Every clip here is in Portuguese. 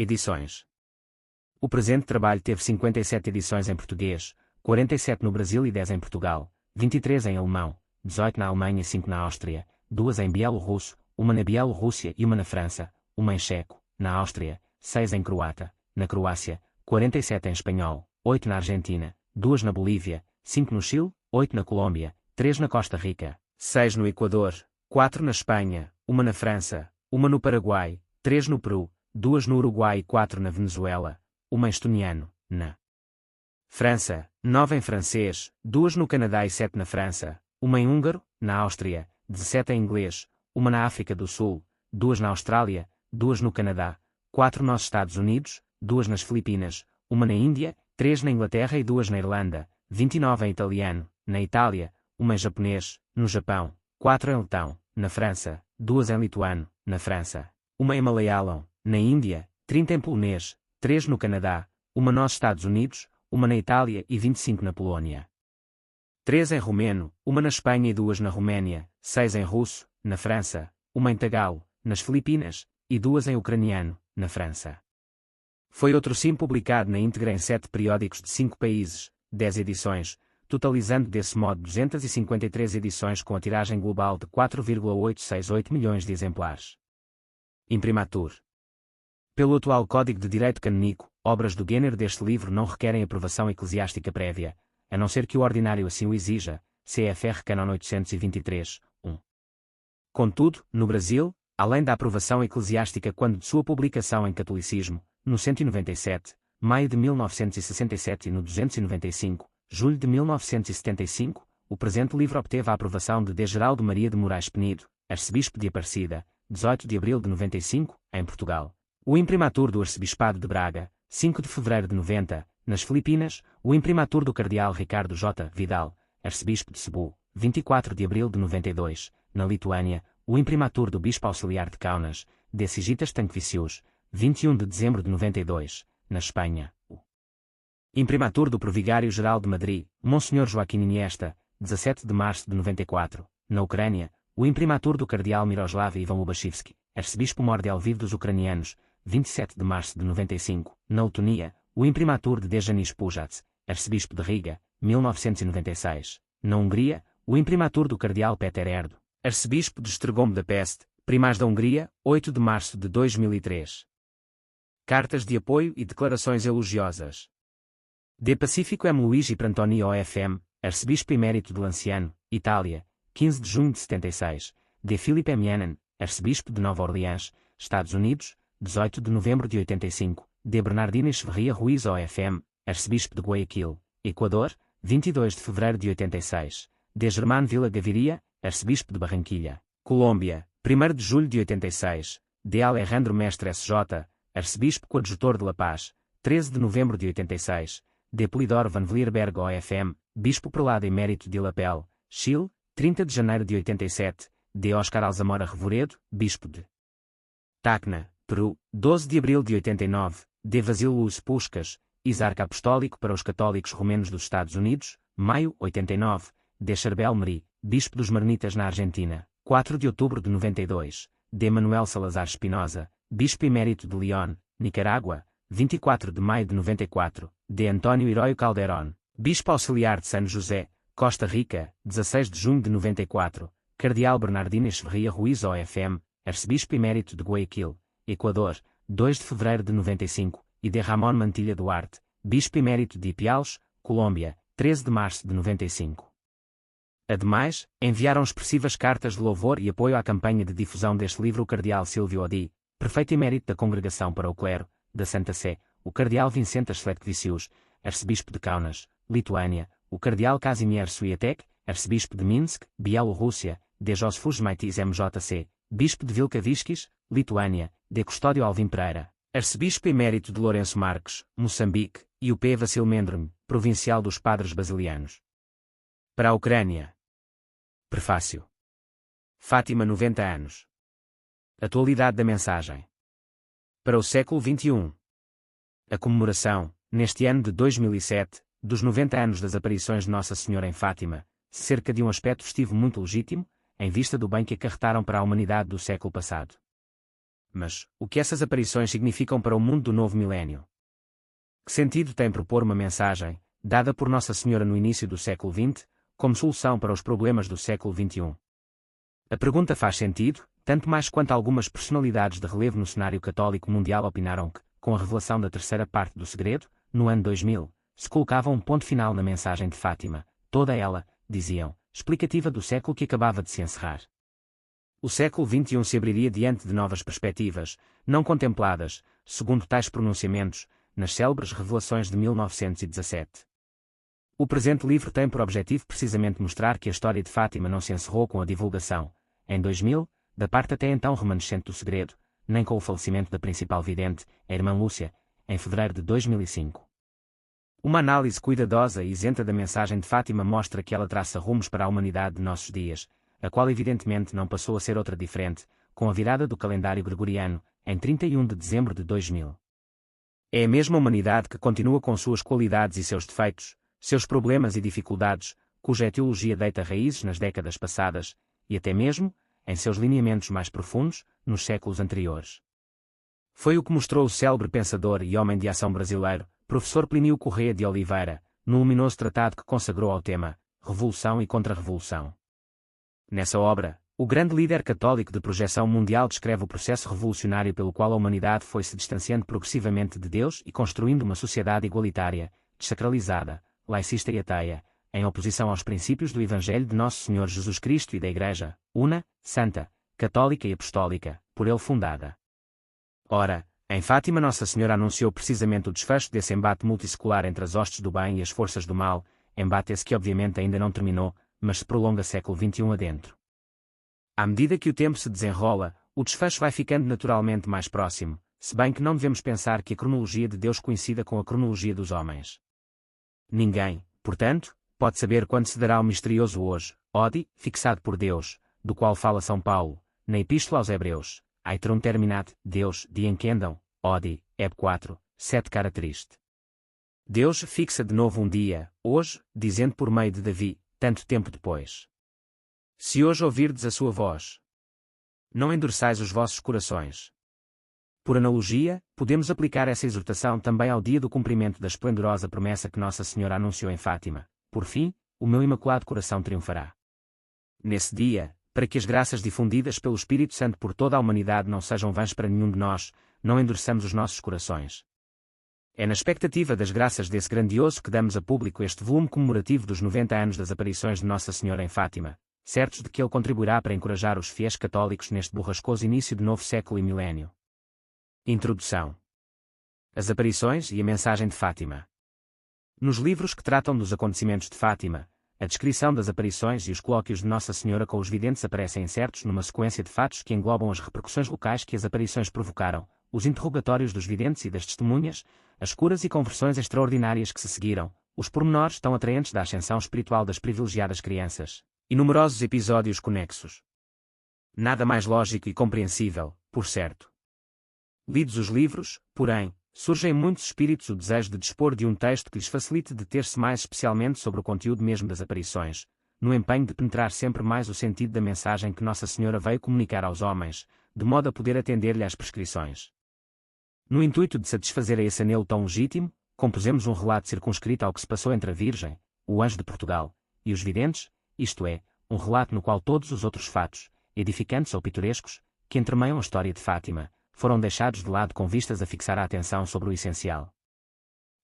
Edições. O presente trabalho teve 57 edições em português, 47 no Brasil e 10 em Portugal, 23 em alemão, 18 na Alemanha e 5 na Áustria, 2 em bielorrusso, uma na Bielorrússia e uma na França, uma em checo, na Áustria, 6 em croata, na Croácia, 47 em espanhol, 8 na Argentina, 2 na Bolívia, 5 no Chile, 8 na Colômbia, 3 na Costa Rica, 6 no Equador, 4 na Espanha, uma na França, uma no Paraguai, 3 no Peru, 2 no Uruguai e 4 na Venezuela, uma em estoniano, na França, 9 em francês, 2 no Canadá e 7 na França, uma em húngaro, na Áustria, 17 em inglês, uma na África do Sul, 2 na Austrália, 2 no Canadá, 4 nos Estados Unidos, 2 nas Filipinas, uma na Índia, 3 na Inglaterra e 2 na Irlanda, 29 em italiano, na Itália, uma em japonês, no Japão, 4 em letão, na França, 2 em lituano, na França, uma em malayalam, na Índia, 30 em polonês, 3 no Canadá, uma nos Estados Unidos, uma na Itália e 25 na Polónia. 3 em romeno, uma na Espanha e 2 na Roménia, 6 em russo, na França, uma em tagalo, nas Filipinas, e 2 em ucraniano, na França. Foi outro sim publicado na íntegra em 7 periódicos de 5 países, 10 edições, totalizando desse modo 253 edições com a tiragem global de 4,868 milhões de exemplares. Imprimatur. Pelo atual Código de Direito Canônico, obras do gênero deste livro não requerem aprovação eclesiástica prévia, a não ser que o ordinário assim o exija, CFR Canon 823, 1. Contudo, no Brasil, além da aprovação eclesiástica quando de sua publicação em Catolicismo, no 197, maio de 1967 e no 295, julho de 1975, o presente livro obteve a aprovação de D. Geraldo Maria de Moraes Penido, arcebispo de Aparecida, 18 de abril de 95, em Portugal. O imprimatur do arcebispado de Braga, 5 de fevereiro de 90, nas Filipinas, o imprimatur do cardeal Ricardo J. Vidal, arcebispo de Cebu, 24 de abril de 92, na Lituânia, o imprimatur do bispo auxiliar de Kaunas, D. Sigitas Tancvicius, 21 de dezembro de 92, na Espanha, o imprimatur do provigário-geral de Madrid, Monsenhor Joaquim Iniesta, 17 de março de 94, na Ucrânia, o imprimatur do cardeal Miroslav Ivan Lubashivsky, arcebispo-mor de Lviv dos ucranianos, 27 de março de 95, na Letonia, o imprimatur de Dejanis Pujats, arcebispo de Riga, 1996, na Hungria, o imprimatur do cardeal Peter Erdo, arcebispo de Esztergom da Peste, primaz da Hungria, 8 de março de 2003. Cartas de apoio e declarações elogiosas. De Pacífico M. Luigi Prantoni OFM, arcebispo emérito de Lanciano, Itália, 15 de junho de 76, de Philippe M. Yanan, arcebispo de Nova Orleans, Estados Unidos, 18 de novembro de 85, de Bernardino Echeverria Ruiz OFM, arcebispo de Guayaquil, Equador, 22 de fevereiro de 86, de Germán Villa Gaviria, arcebispo de Barranquilha, Colômbia, 1 de julho de 86, de Alejandro Mestre S.J., arcebispo coadjutor de La Paz, 13 de novembro de 86, de Polidoro Van Vlierberg OFM, bispo prelado emérito de Illapel, Chile, 30 de janeiro de 87, de Oscar Alzamora Revoredo, bispo de Tacna, Peru, 12 de abril de 89, de Vasílio Luz Puskas, exarca apostólico para os católicos romenos dos Estados Unidos, maio, 89, de Charbel Meri, bispo dos Maronitas na Argentina, 4 de outubro de 92, de Manuel Salazar Espinosa, bispo emérito de León, Nicarágua, 24 de maio de 94, de Antônio Heróio Calderón, bispo auxiliar de San José, Costa Rica, 16 de junho de 94, cardeal Bernardino Echeverria Ruiz OFM, arcebispo emérito de Guayaquil, Equador, 2 de fevereiro de 95, e de Ramón Mantilha Duarte, bispo emérito de Ipiales, Colômbia, 13 de março de 95. Ademais, enviaram expressivas cartas de louvor e apoio à campanha de difusão deste livro o cardeal Silvio Odi, prefeito emérito da Congregação para o Clero, da Santa Sé, o cardeal Vincentas Slepkvicius, arcebispo de Kaunas, Lituânia, o cardeal Kazimierz Swiatek, arcebispo de Minsk, Bielorrússia, de Josefus Maitis MJC, bispo de Vilkaviskis, Lituânia, de Custódio Alvim Pereira, arcebispo emérito de Lourenço Marques, Moçambique, e o P. Vassil Mendrum, provincial dos Padres Basilianos. Para a Ucrânia. Prefácio. Fátima 90 anos. Atualidade da mensagem. Para o século XXI. A comemoração, neste ano de 2007, dos 90 anos das aparições de Nossa Senhora em Fátima, cerca de um aspecto festivo muito legítimo, em vista do bem que acarretaram para a humanidade do século passado. Mas, o que essas aparições significam para o mundo do novo milénio? Que sentido tem propor uma mensagem, dada por Nossa Senhora no início do século XX, como solução para os problemas do século XXI? A pergunta faz sentido, tanto mais quanto algumas personalidades de relevo no cenário católico mundial opinaram que, com a revelação da terceira parte do segredo, no ano 2000, se colocava um ponto final na mensagem de Fátima, toda ela, diziam, explicativa do século que acabava de se encerrar. O século XXI se abriria diante de novas perspectivas, não contempladas, segundo tais pronunciamentos, nas célebres revelações de 1917. O presente livro tem por objetivo precisamente mostrar que a história de Fátima não se encerrou com a divulgação, em 2000, da parte até então remanescente do segredo, nem com o falecimento da principal vidente, a irmã Lúcia, em fevereiro de 2005. Uma análise cuidadosa e isenta da mensagem de Fátima mostra que ela traça rumos para a humanidade de nossos dias, a qual evidentemente não passou a ser outra diferente, com a virada do calendário gregoriano, em 31 de dezembro de 2000. É a mesma humanidade que continua com suas qualidades e seus defeitos, seus problemas e dificuldades, cuja etiologia deita raízes nas décadas passadas, e até mesmo, em seus lineamentos mais profundos, nos séculos anteriores. Foi o que mostrou o célebre pensador e homem de ação brasileiro, professor Plínio Corrêa de Oliveira, no luminoso tratado que consagrou ao tema Revolução e Contra-Revolução. Nessa obra, o grande líder católico de projeção mundial descreve o processo revolucionário pelo qual a humanidade foi se distanciando progressivamente de Deus e construindo uma sociedade igualitária, desacralizada, laicista e ateia, em oposição aos princípios do Evangelho de Nosso Senhor Jesus Cristo e da Igreja, una, santa, católica e apostólica, por ele fundada. Ora, em Fátima Nossa Senhora anunciou precisamente o desfecho desse embate multissecular entre as hostes do bem e as forças do mal, embate esse que obviamente ainda não terminou, mas se prolonga século XXI adentro. À medida que o tempo se desenrola, o desfecho vai ficando naturalmente mais próximo, se bem que não devemos pensar que a cronologia de Deus coincida com a cronologia dos homens. Ninguém, portanto, pode saber quando se dará o misterioso hoje, odi, fixado por Deus, do qual fala São Paulo, na Epístola aos Hebreus, aetrum terminat, Deus, die enkendam, odi, Heb 4, 7 cara triste. Deus fixa de novo um dia, hoje, dizendo por meio de Davi, tanto tempo depois. Se hoje ouvirdes a sua voz, não endureçais os vossos corações. Por analogia, podemos aplicar essa exortação também ao dia do cumprimento da esplendorosa promessa que Nossa Senhora anunciou em Fátima: por fim, o meu imaculado coração triunfará. Nesse dia, para que as graças difundidas pelo Espírito Santo por toda a humanidade não sejam vãs para nenhum de nós, não endureçamos os nossos corações. É na expectativa das graças desse grandioso que damos a público este volume comemorativo dos 90 anos das aparições de Nossa Senhora em Fátima, certos de que ele contribuirá para encorajar os fiéis católicos neste borrascoso início de novo século e milénio. Introdução. As aparições e a mensagem de Fátima. Nos livros que tratam dos acontecimentos de Fátima, a descrição das aparições e os colóquios de Nossa Senhora com os videntes aparecem incertos numa sequência de fatos que englobam as repercussões locais que as aparições provocaram, os interrogatórios dos videntes e das testemunhas, as curas e conversões extraordinárias que se seguiram, os pormenores tão atraentes da ascensão espiritual das privilegiadas crianças, e numerosos episódios conexos. Nada mais lógico e compreensível, por certo. Lidos os livros, porém, surge em muitos espíritos o desejo de dispor de um texto que lhes facilite deter-se mais especialmente sobre o conteúdo mesmo das aparições, no empenho de penetrar sempre mais o sentido da mensagem que Nossa Senhora veio comunicar aos homens, de modo a poder atender-lhe às prescrições. No intuito de satisfazer a esse anelo tão legítimo, compusemos um relato circunscrito ao que se passou entre a Virgem, o anjo de Portugal, e os videntes, isto é, um relato no qual todos os outros fatos, edificantes ou pitorescos, que entremeiam a história de Fátima, foram deixados de lado com vistas a fixar a atenção sobre o essencial.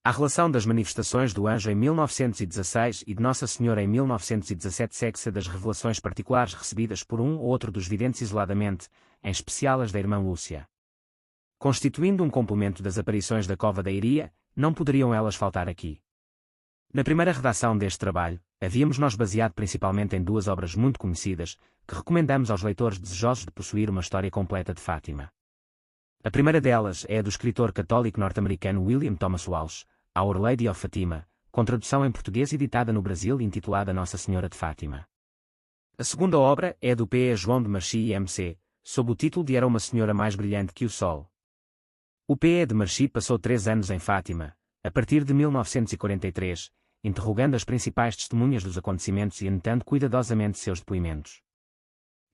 A relação das manifestações do anjo em 1916 e de Nossa Senhora em 1917 segue-se das revelações particulares recebidas por um ou outro dos videntes isoladamente, em especial as da irmã Lúcia. Constituindo um complemento das aparições da Cova da Iria, não poderiam elas faltar aqui. Na primeira redação deste trabalho, havíamos nós baseado principalmente em duas obras muito conhecidas, que recomendamos aos leitores desejosos de possuir uma história completa de Fátima. A primeira delas é a do escritor católico norte-americano William Thomas Walsh, Our Lady of Fatima, com tradução em português editada no Brasil e intitulada Nossa Senhora de Fátima. A segunda obra é a do P. João de Marchi M.C., sob o título de Era uma Senhora Mais Brilhante que o Sol. O P. de Marchi passou 3 anos em Fátima, a partir de 1943, interrogando as principais testemunhas dos acontecimentos e anotando cuidadosamente seus depoimentos.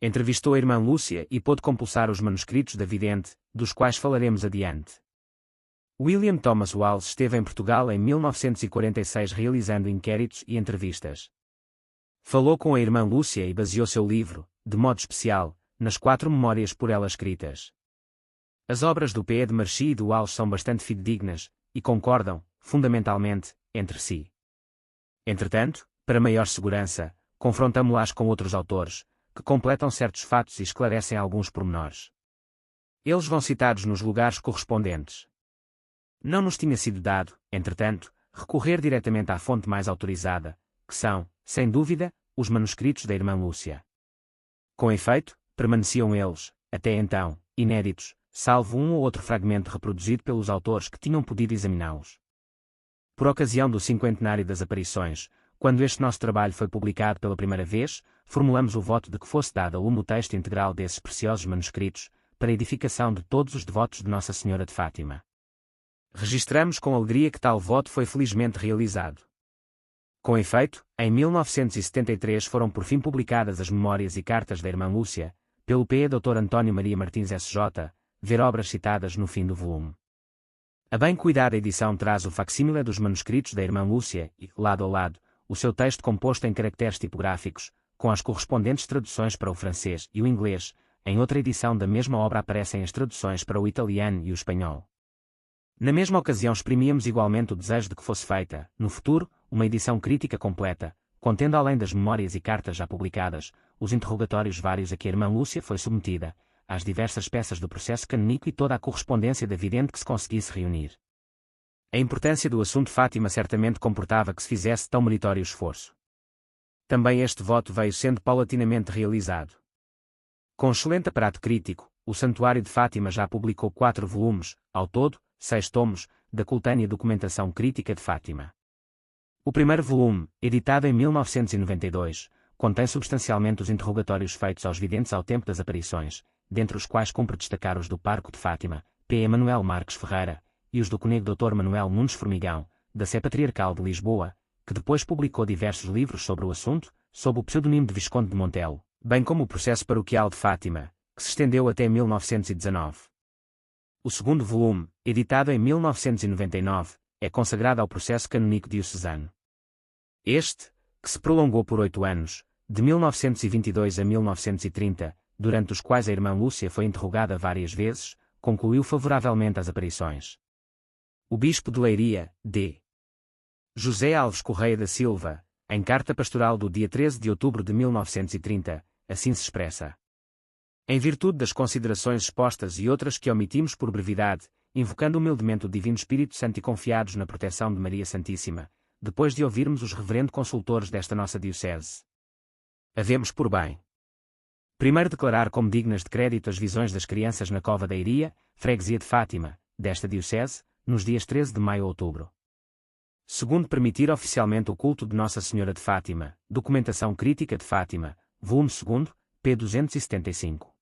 Entrevistou a irmã Lúcia e pôde compulsar os manuscritos da vidente, dos quais falaremos adiante. William Thomas Wallace esteve em Portugal em 1946 realizando inquéritos e entrevistas. Falou com a irmã Lúcia e baseou seu livro, de modo especial, nas 4 memórias por ela escritas. As obras do P. de Marchi e do Wallace são bastante fidedignas, e concordam, fundamentalmente, entre si. Entretanto, para maior segurança, confrontamo-las com outros autores, que completam certos fatos e esclarecem alguns pormenores. Eles vão citados nos lugares correspondentes. Não nos tinha sido dado, entretanto, recorrer diretamente à fonte mais autorizada, que são, sem dúvida, os manuscritos da irmã Lúcia. Com efeito, permaneciam eles, até então, inéditos, salvo um ou outro fragmento reproduzido pelos autores que tinham podido examiná-los. Por ocasião do 50º das aparições, quando este nosso trabalho foi publicado pela primeira vez, formulamos o voto de que fosse dado a o texto integral desses preciosos manuscritos, para a edificação de todos os devotos de Nossa Senhora de Fátima. Registramos com alegria que tal voto foi felizmente realizado. Com efeito, em 1973 foram por fim publicadas as Memórias e Cartas da Irmã Lúcia, pelo P. Dr. António Maria Martins S.J., ver obras citadas no fim do volume. A bem cuidada edição traz o facsímile dos manuscritos da Irmã Lúcia e, lado a lado, o seu texto composto em caracteres tipográficos, com as correspondentes traduções para o francês e o inglês. Em outra edição da mesma obra aparecem as traduções para o italiano e o espanhol. Na mesma ocasião exprimíamos igualmente o desejo de que fosse feita, no futuro, uma edição crítica completa, contendo além das memórias e cartas já publicadas, os interrogatórios vários a que a irmã Lúcia foi submetida, as diversas peças do processo canônico e toda a correspondência da vidente que se conseguisse reunir. A importância do assunto Fátima certamente comportava que se fizesse tão meritório esforço. Também este voto veio sendo paulatinamente realizado. Com excelente aparato crítico, o Santuário de Fátima já publicou 4 volumes, ao todo, 6 tomos, da coletânea Documentação Crítica de Fátima. O primeiro volume, editado em 1992, contém substancialmente os interrogatórios feitos aos videntes ao tempo das aparições, dentre os quais cumpre destacar os do Parco de Fátima, P. Emanuel Marques Ferreira, e os do conego Dr. Manuel Nunes Formigão, da Sé Patriarcal de Lisboa, que depois publicou diversos livros sobre o assunto, sob o pseudonimo de Visconde de Montelo, bem como o Processo Paroquial de Fátima, que se estendeu até 1919. O segundo volume, editado em 1999, é consagrado ao processo canônico diocesano. Este, que se prolongou por 8 anos, de 1922 a 1930, durante os quais a irmã Lúcia foi interrogada várias vezes, concluiu favoravelmente as aparições. O bispo de Leiria, D. José Alves Correia da Silva, em carta pastoral do dia 13 de outubro de 1930, assim se expressa. Em virtude das considerações expostas e outras que omitimos por brevidade, invocando humildemente o Divino Espírito Santo e confiados na proteção de Maria Santíssima, depois de ouvirmos os reverendo consultores desta nossa diocese, havemos por bem: primeiro, declarar como dignas de crédito as visões das crianças na Cova da Iria, freguesia de Fátima, desta diocese, nos dias 13 de maio a outubro. Segundo, permitir oficialmente o culto de Nossa Senhora de Fátima, Documentação Crítica de Fátima, volume 2, p. 275.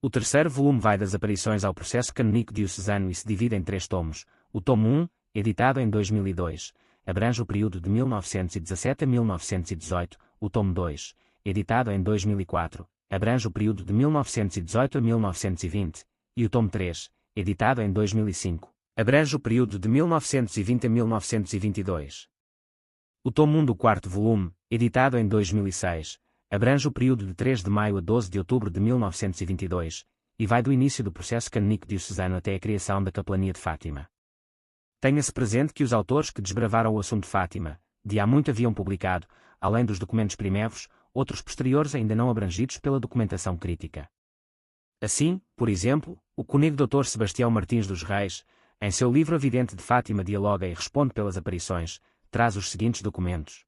O terceiro volume vai das aparições ao processo canônico diocesano e se divide em 3 tomos. O tomo 1, editado em 2002, abrange o período de 1917 a 1918, o tomo 2, editado em 2004, abrange o período de 1918 a 1920, e o tomo 3, editado em 2005, abrange o período de 1920 a 1922. O tomo 1 do quarto volume, editado em 2006, abrange o período de 3 de maio a 12 de outubro de 1922, e vai do início do processo canônico diocesano até a criação da Capelania de Fátima. Tenha-se presente que os autores que desbravaram o assunto Fátima, de há muito haviam publicado, além dos documentos primevos, outros posteriores ainda não abrangidos pela documentação crítica. Assim, por exemplo, o conego Dr. Sebastião Martins dos Reis, em seu livro A Vidente de Fátima dialoga e responde pelas aparições, traz os seguintes documentos.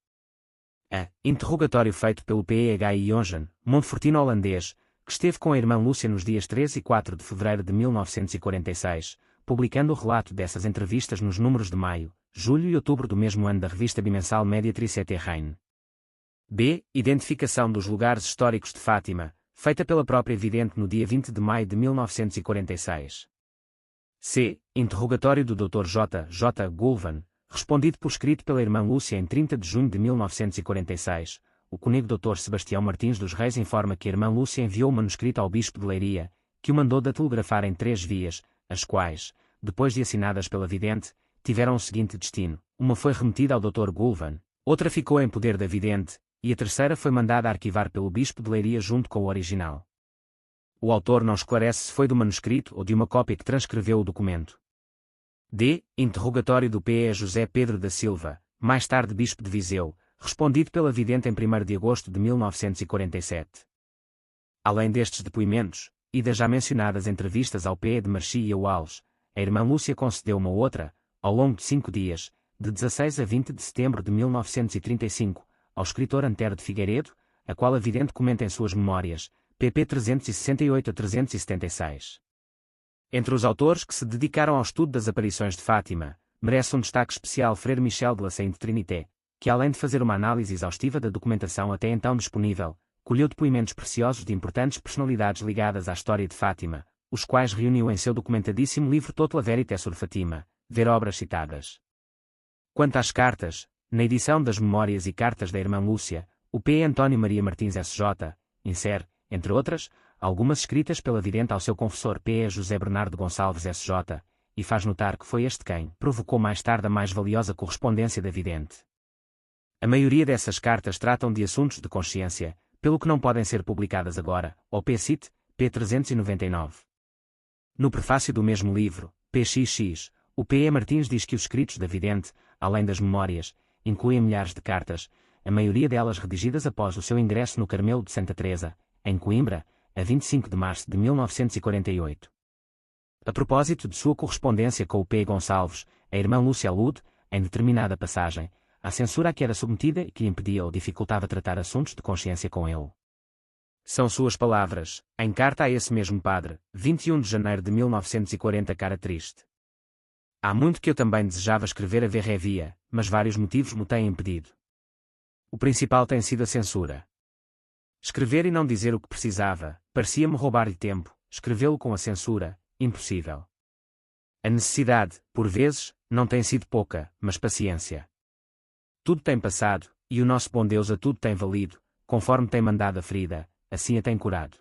A. Interrogatório feito pelo P.E.H. Jongen, Montfortino holandês, que esteve com a irmã Lúcia nos dias 13 e 4 de fevereiro de 1946, publicando o relato dessas entrevistas nos números de maio, julho e outubro do mesmo ano da revista bimensal Mediatrice et Reine. B. Identificação dos lugares históricos de Fátima, feita pela própria vidente no dia 20 de maio de 1946. C. Interrogatório do Dr. J. J. Goulven, respondido por escrito pela irmã Lúcia em 30 de junho de 1946, o cônego Dr. Sebastião Martins dos Reis informa que a irmã Lúcia enviou o manuscrito ao bispo de Leiria, que o mandou datelgrafar em 3 vias, as quais, depois de assinadas pela vidente, tiveram o seguinte destino: uma foi remetida ao Dr. Gulvan, outra ficou em poder da vidente, e a terceira foi mandada arquivar pelo bispo de Leiria junto com o original. O autor não esclarece se foi do manuscrito ou de uma cópia que transcreveu o documento. D. Interrogatório do P.E. José Pedro da Silva, mais tarde bispo de Viseu, respondido pela vidente em 1º de agosto de 1947. Além destes depoimentos, e das já mencionadas entrevistas ao P.E. de Marchi e ao Alves, a irmã Lúcia concedeu uma outra, ao longo de 5 dias, de 16 a 20 de setembro de 1935, ao escritor Antero de Figueiredo, a qual a vidente comenta em suas memórias, pp 368 a 376. Entre os autores que se dedicaram ao estudo das aparições de Fátima, merece um destaque especial Frère Michel de la Sainte Trinité, que além de fazer uma análise exaustiva da documentação até então disponível, colheu depoimentos preciosos de importantes personalidades ligadas à história de Fátima, os quais reuniu em seu documentadíssimo livro Tota Verité sur Fatima, ver obras citadas. Quanto às cartas, na edição das Memórias e Cartas da irmã Lúcia, o P. António Maria Martins S.J. insere, entre outras, algumas escritas pela vidente ao seu confessor P. José Bernardo Gonçalves S.J., e faz notar que foi este quem provocou mais tarde a mais valiosa correspondência da vidente. A maioria dessas cartas tratam de assuntos de consciência, pelo que não podem ser publicadas agora, ou P-Cit, p. 399. No prefácio do mesmo livro, PXX, o P. Martins diz que os escritos da vidente, além das memórias, incluem milhares de cartas, a maioria delas redigidas após o seu ingresso no Carmelo de Santa Teresa, em Coimbra, a 25 de março de 1948. A propósito de sua correspondência com o P. Gonçalves, a irmã Lúcia alude, em determinada passagem, à censura a que era submetida e que lhe impedia ou dificultava tratar assuntos de consciência com ele. São suas palavras, em carta a esse mesmo padre, 21 de janeiro de 1940. Cara triste. Há muito que eu também desejava escrever a Verrevia, mas vários motivos me têm impedido. O principal tem sido a censura. Escrever e não dizer o que precisava, parecia-me roubar-lhe tempo, escrevê-lo com a censura, impossível. A necessidade, por vezes, não tem sido pouca, mas paciência. Tudo tem passado, e o nosso bom Deus a tudo tem valido, conforme tem mandado a ferida, assim a tem curado.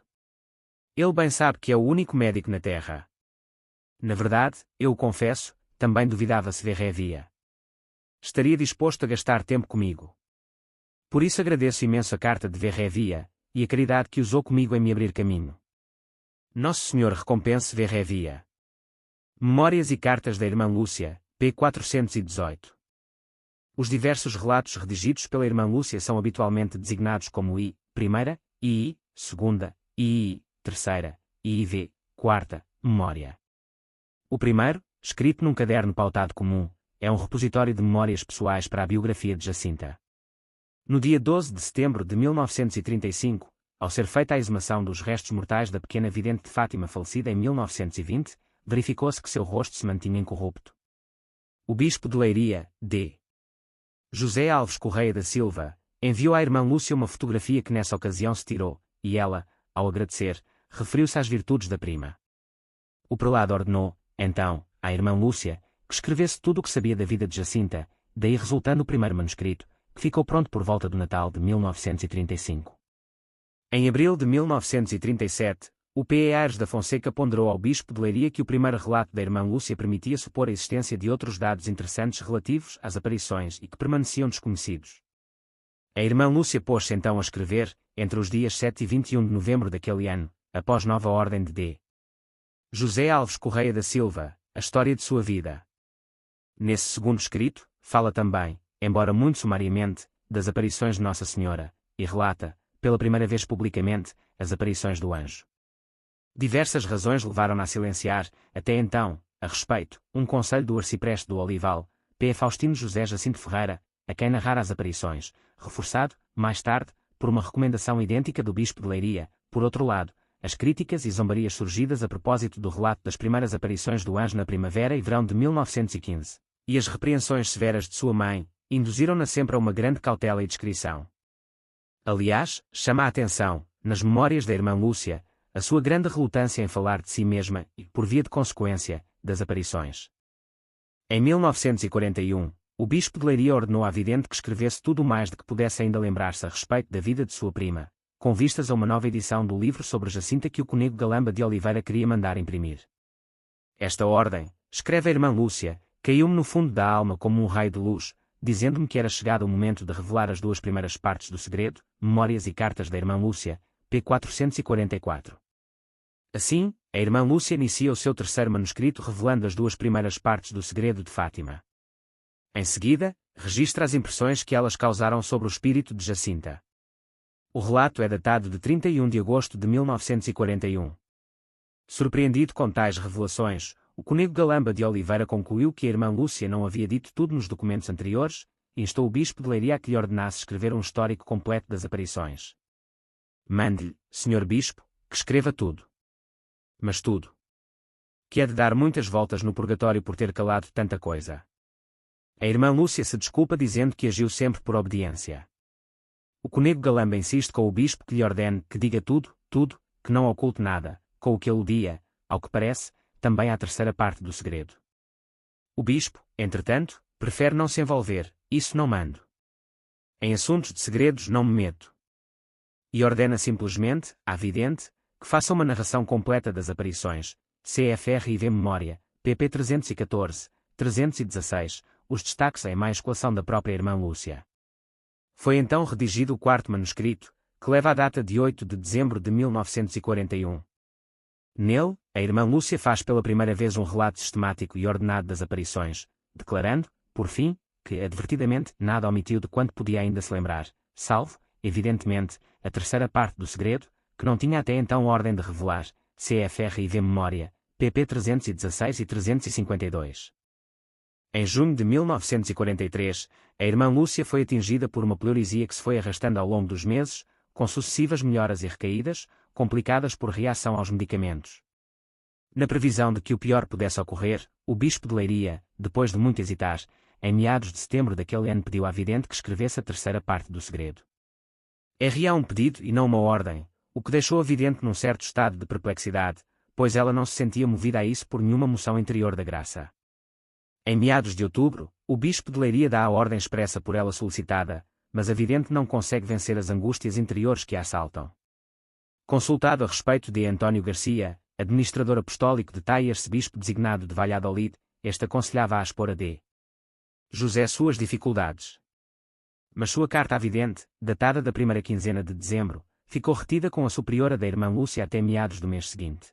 Ele bem sabe que é o único médico na terra. Na verdade, eu o confesso, também duvidava se Verrevia estaria disposto a gastar tempo comigo. Por isso agradeço imenso a carta de Verrevia, e a caridade que usou comigo em me abrir caminho. Nosso Senhor recompense Verrevia. Memórias e Cartas da Irmã Lúcia, p. 418. Os diversos relatos redigidos pela Irmã Lúcia são habitualmente designados como I, primeira, II, segunda, II, terceira, IV, quarta, memória. O primeiro, escrito num caderno pautado comum, é um repositório de memórias pessoais para a biografia de Jacinta. No dia 12 de setembro de 1935, ao ser feita a exumação dos restos mortais da pequena vidente de Fátima falecida em 1920, verificou-se que seu rosto se mantinha incorrupto. O bispo de Leiria, D. José Alves Correia da Silva, enviou à irmã Lúcia uma fotografia que nessa ocasião se tirou, e ela, ao agradecer, referiu-se às virtudes da prima. O prelado ordenou, então, à irmã Lúcia, que escrevesse tudo o que sabia da vida de Jacinta, daí resultando o primeiro manuscrito, que ficou pronto por volta do Natal de 1935. Em abril de 1937, o P. Aires da Fonseca ponderou ao bispo de Leiria que o primeiro relato da irmã Lúcia permitia supor a existência de outros dados interessantes relativos às aparições e que permaneciam desconhecidos. A irmã Lúcia pôs-se então a escrever, entre os dias 7 e 21 de novembro daquele ano, após nova ordem de D. José Alves Correia da Silva, a história de sua vida. Nesse segundo escrito, fala também, embora muito sumariamente, das aparições de Nossa Senhora, e relata, pela primeira vez publicamente, as aparições do anjo. Diversas razões levaram-na a silenciar, até então, a respeito, um conselho do arcipreste do Olival, P. Faustino José Jacinto Ferreira, a quem narrara as aparições, reforçado, mais tarde, por uma recomendação idêntica do bispo de Leiria. Por outro lado, as críticas e zombarias surgidas a propósito do relato das primeiras aparições do anjo na primavera e verão de 1915, e as repreensões severas de sua mãe, induziram-na sempre a uma grande cautela e discrição. Aliás, chama a atenção, nas memórias da irmã Lúcia, a sua grande relutância em falar de si mesma e, por via de consequência, das aparições. Em 1941, o bispo de Leiria ordenou à vidente que escrevesse tudo o mais de que pudesse ainda lembrar-se a respeito da vida de sua prima, com vistas a uma nova edição do livro sobre Jacinta que o Conego Galamba de Oliveira queria mandar imprimir. Esta ordem, escreve a irmã Lúcia, caiu-me no fundo da alma como um raio de luz, dizendo-me que era chegado o momento de revelar as 2 primeiras partes do segredo, Memórias e Cartas da irmã Lúcia, p. 444. Assim, a irmã Lúcia inicia o seu 3º manuscrito revelando as 2 primeiras partes do segredo de Fátima. Em seguida, registra as impressões que elas causaram sobre o espírito de Jacinta. O relato é datado de 31 de agosto de 1941. Surpreendido com tais revelações, o Conego Galamba de Oliveira concluiu que a irmã Lúcia não havia dito tudo nos documentos anteriores, e instou o bispo de Leiria a que lhe ordenasse escrever um histórico completo das aparições. Mande-lhe, senhor bispo, que escreva tudo. Mas tudo. Que é de dar muitas voltas no purgatório por ter calado tanta coisa. A irmã Lúcia se desculpa dizendo que agiu sempre por obediência. O Conego Galamba insiste com o bispo que lhe ordene que diga tudo, que não oculte nada, com o que aludia, ao que parece, também à 3ª parte do segredo. O bispo, entretanto, prefere não se envolver, isso não mando. Em assuntos de segredos não me meto. E ordena simplesmente, à vidente, que faça uma narração completa das aparições, CFRIV Memória, pp 314, 316, os destaques em mais colação da própria irmã Lúcia. Foi então redigido o 4º manuscrito, que leva a data de 8 de dezembro de 1941. Nele, a irmã Lúcia faz pela primeira vez um relato sistemático e ordenado das aparições, declarando, por fim, que, advertidamente, nada omitiu de quanto podia ainda se lembrar, salvo, evidentemente, a 3ª parte do segredo, que não tinha até então ordem de revelar, CFRIV Memória, pp 316 e 352. Em junho de 1943, a irmã Lúcia foi atingida por uma pleuresia que se foi arrastando ao longo dos meses, com sucessivas melhoras e recaídas, complicadas por reação aos medicamentos. Na previsão de que o pior pudesse ocorrer, o bispo de Leiria, depois de muito hesitar, em meados de setembro daquele ano pediu à vidente que escrevesse a 3ª parte do segredo. R.A. um pedido e não uma ordem, o que deixou a vidente num certo estado de perplexidade, pois ela não se sentia movida a isso por nenhuma moção interior da graça. Em meados de outubro, o bispo de Leiria dá a ordem expressa por ela solicitada, mas a vidente não consegue vencer as angústias interiores que a assaltam. Consultado a respeito de António Garcia, administrador apostólico de Tai e arcebispo designado de Valladolid, este aconselhava a expor a D. José suas dificuldades. Mas sua carta à vidente, datada da primeira quinzena de dezembro, ficou retida com a superiora da irmã Lúcia até meados do mês seguinte.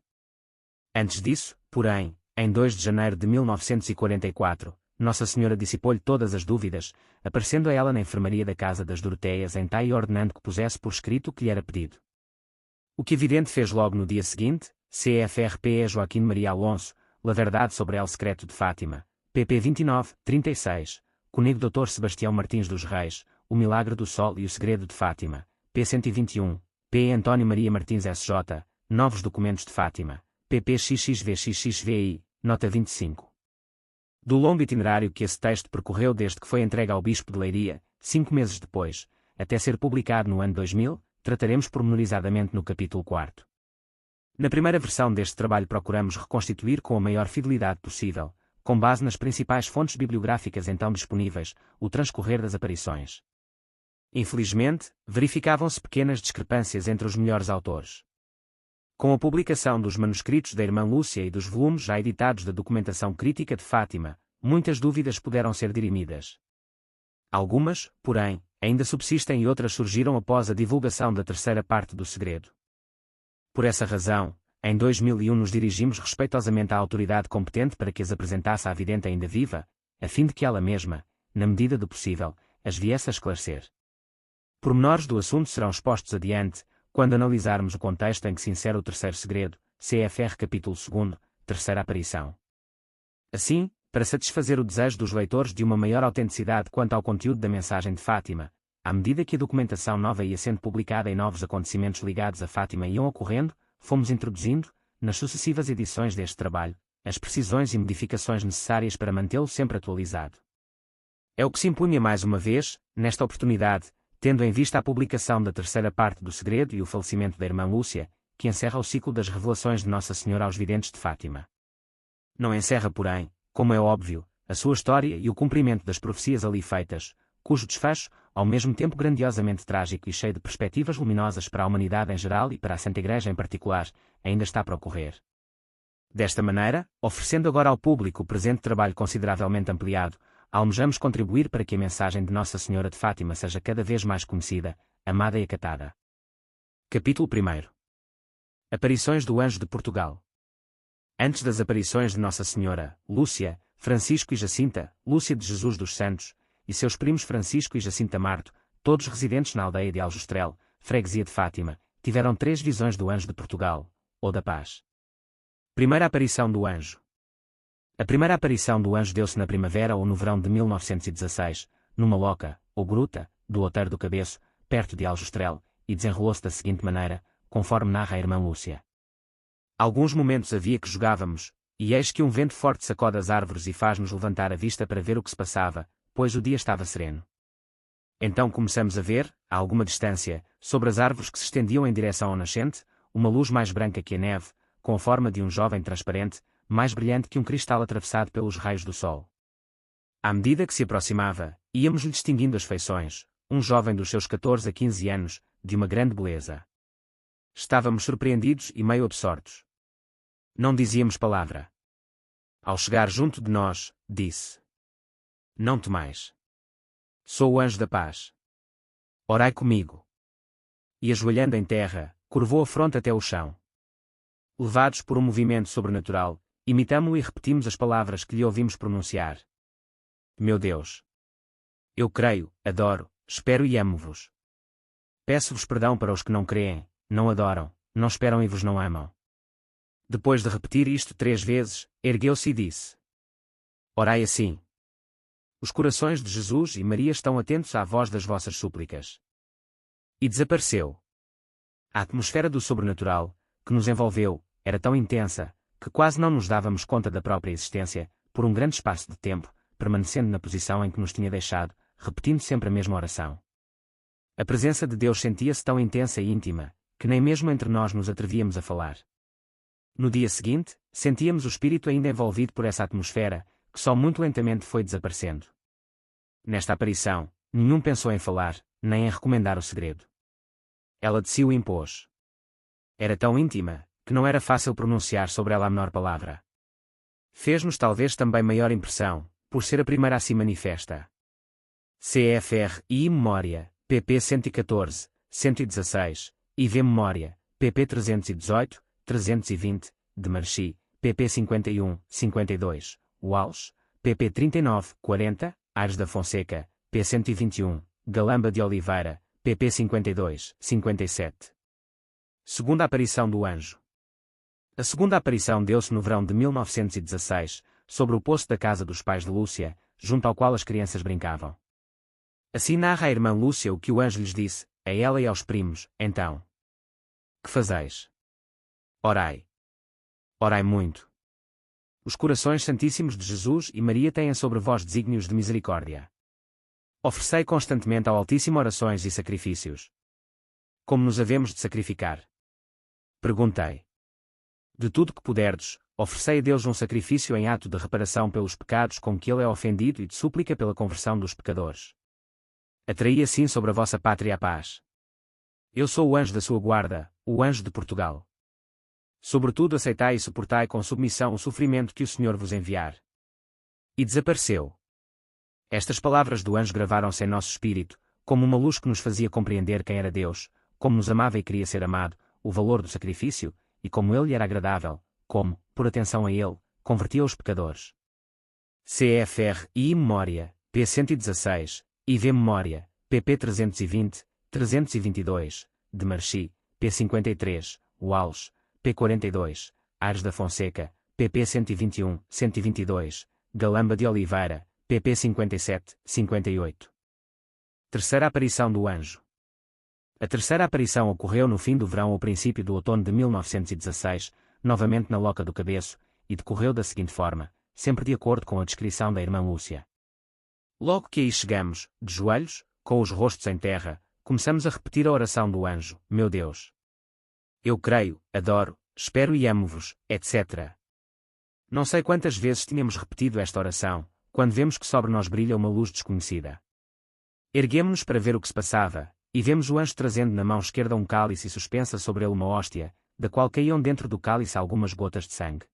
Antes disso, porém, em 2 de janeiro de 1944, Nossa Senhora dissipou-lhe todas as dúvidas, aparecendo a ela na enfermaria da casa das Doroteias em Tai e ordenando que pusesse por escrito o que lhe era pedido. O que a vidente fez logo no dia seguinte, CFRPE Joaquim Maria Alonso, La Verdade sobre El Secreto de Fátima, pp 29, 36, Conego Dr. Sebastião Martins dos Reis, O Milagre do Sol e o Segredo de Fátima, p 121, p. António Maria Martins SJ, Novos Documentos de Fátima, pp XXVXXVI, nota 25. Do longo itinerário que esse texto percorreu desde que foi entregue ao bispo de Leiria, 5 meses depois, até ser publicado no ano 2000, trataremos pormenorizadamente no capítulo 4. Na primeira versão deste trabalho procuramos reconstituir com a maior fidelidade possível, com base nas principais fontes bibliográficas então disponíveis, o transcorrer das aparições. Infelizmente, verificavam-se pequenas discrepâncias entre os melhores autores. Com a publicação dos manuscritos da irmã Lúcia e dos volumes já editados da documentação crítica de Fátima, muitas dúvidas puderam ser dirimidas. Algumas, porém, ainda subsistem e outras surgiram após a divulgação da 3ª parte do segredo. Por essa razão, em 2001 nos dirigimos respeitosamente à autoridade competente para que as apresentasse à vidente ainda viva, a fim de que ela mesma, na medida do possível, as viesse a esclarecer. Pormenores do assunto serão expostos adiante, quando analisarmos o contexto em que se insere o 3º segredo, CFR capítulo 2, 3ª aparição. Assim, para satisfazer o desejo dos leitores de uma maior autenticidade quanto ao conteúdo da mensagem de Fátima, à medida que a documentação nova ia sendo publicada e novos acontecimentos ligados a Fátima iam ocorrendo, fomos introduzindo, nas sucessivas edições deste trabalho, as precisões e modificações necessárias para mantê-lo sempre atualizado. É o que se impunha mais uma vez, nesta oportunidade, tendo em vista a publicação da 3ª parte do segredo e o falecimento da irmã Lúcia, que encerra o ciclo das revelações de Nossa Senhora aos videntes de Fátima. Não encerra, porém, como é óbvio, a sua história e o cumprimento das profecias ali feitas, cujo desfecho, ao mesmo tempo grandiosamente trágico e cheio de perspectivas luminosas para a humanidade em geral e para a Santa Igreja em particular, ainda está para ocorrer. Desta maneira, oferecendo agora ao público o presente trabalho consideravelmente ampliado, almejamos contribuir para que a mensagem de Nossa Senhora de Fátima seja cada vez mais conhecida, amada e acatada. Capítulo 1. Aparições do Anjo de Portugal. Antes das aparições de Nossa Senhora, Lúcia, Francisco e Jacinta, Lúcia de Jesus dos Santos, e seus primos Francisco e Jacinta Marto, todos residentes na aldeia de Aljustrel, freguesia de Fátima, tiveram 3 visões do Anjo de Portugal, ou da Paz. Primeira aparição do Anjo. A primeira aparição do Anjo deu-se na primavera ou no verão de 1916, numa loca, ou gruta, do Outeiro do Cabeço, perto de Aljustrel, e desenrolou-se da seguinte maneira, conforme narra a irmã Lúcia. Alguns momentos havia que jogávamos, e eis que um vento forte sacode as árvores e faz-nos levantar a vista para ver o que se passava, pois o dia estava sereno. Então começamos a ver, a alguma distância, sobre as árvores que se estendiam em direção ao nascente, uma luz mais branca que a neve, com a forma de um jovem transparente, mais brilhante que um cristal atravessado pelos raios do sol. À medida que se aproximava, íamos-lhe distinguindo as feições, um jovem dos seus 14 a 15 anos, de uma grande beleza. Estávamos surpreendidos e meio absortos. Não dizíamos palavra. Ao chegar junto de nós, disse: Não temais. Sou o Anjo da Paz. Orai comigo. E ajoelhando em terra, curvou a fronte até o chão. Levados por um movimento sobrenatural, imitamo-lo e repetimos as palavras que lhe ouvimos pronunciar. Meu Deus! Eu creio, adoro, espero e amo-vos. Peço-vos perdão para os que não creem, não adoram, não esperam e vos não amam. Depois de repetir isto 3 vezes, ergueu-se e disse: Orai assim. Os corações de Jesus e Maria estão atentos à voz das vossas súplicas. E desapareceu. A atmosfera do sobrenatural, que nos envolveu, era tão intensa, que quase não nos dávamos conta da própria existência, por um grande espaço de tempo, permanecendo na posição em que nos tinha deixado, repetindo sempre a mesma oração. A presença de Deus sentia-se tão intensa e íntima, que nem mesmo entre nós nos atrevíamos a falar. No dia seguinte, sentíamos o espírito ainda envolvido por essa atmosfera, que só muito lentamente foi desaparecendo. Nesta aparição, nenhum pensou em falar, nem em recomendar o segredo. Ela de si o impôs. Era tão íntima, que não era fácil pronunciar sobre ela a menor palavra. Fez-nos talvez também maior impressão, por ser a primeira a si manifesta. CFR I Memória, pp 114, 116, IV Memória, pp 318, 320, de Marchi, pp 51, 52, Walsh, pp 39, 40, Aires da Fonseca, p 121, Galamba de Oliveira, pp 52, 57. Segunda aparição do Anjo. A segunda aparição deu-se no verão de 1916, sobre o poço da casa dos pais de Lúcia, junto ao qual as crianças brincavam. Assim narra a irmã Lúcia o que o anjo lhes disse, a ela e aos primos, então. Que fazeis? Orai. Orai muito. Os corações santíssimos de Jesus e Maria têm sobre vós desígnios de misericórdia. Oferecei constantemente ao Altíssimo orações e sacrifícios. Como nos havemos de sacrificar? Perguntei. De tudo que puderdes, oferecei a Deus um sacrifício em ato de reparação pelos pecados com que Ele é ofendido e de súplica pela conversão dos pecadores. Atraí assim sobre a vossa pátria a paz. Eu sou o anjo da sua guarda, o Anjo de Portugal. Sobretudo aceitai e suportai com submissão o sofrimento que o Senhor vos enviar. E desapareceu. Estas palavras do anjo gravaram-se em nosso espírito, como uma luz que nos fazia compreender quem era Deus, como nos amava e queria ser amado, o valor do sacrifício, e como Ele lhe era agradável, como, por atenção a Ele, convertia os pecadores. CFR I Memória, p 116, IV Memória, pp 320, 322, de Marchi, p 53, Walsh, p 42, Aires da Fonseca, pp 121, 122, Galamba de Oliveira, pp 57, 58. Terceira aparição do anjo. A terceira aparição ocorreu no fim do verão ou princípio do outono de 1916, novamente na Loca do Cabeço, e decorreu da seguinte forma, sempre de acordo com a descrição da irmã Lúcia. Logo que aí chegamos, de joelhos, com os rostos em terra, começamos a repetir a oração do anjo, meu Deus. Eu creio, adoro, espero e amo-vos, etc. Não sei quantas vezes tínhamos repetido esta oração, quando vemos que sobre nós brilha uma luz desconhecida. Erguemo-nos para ver o que se passava, e vemos o anjo trazendo na mão esquerda um cálice e suspensa sobre ele uma hóstia, da qual caíam dentro do cálice algumas gotas de sangue.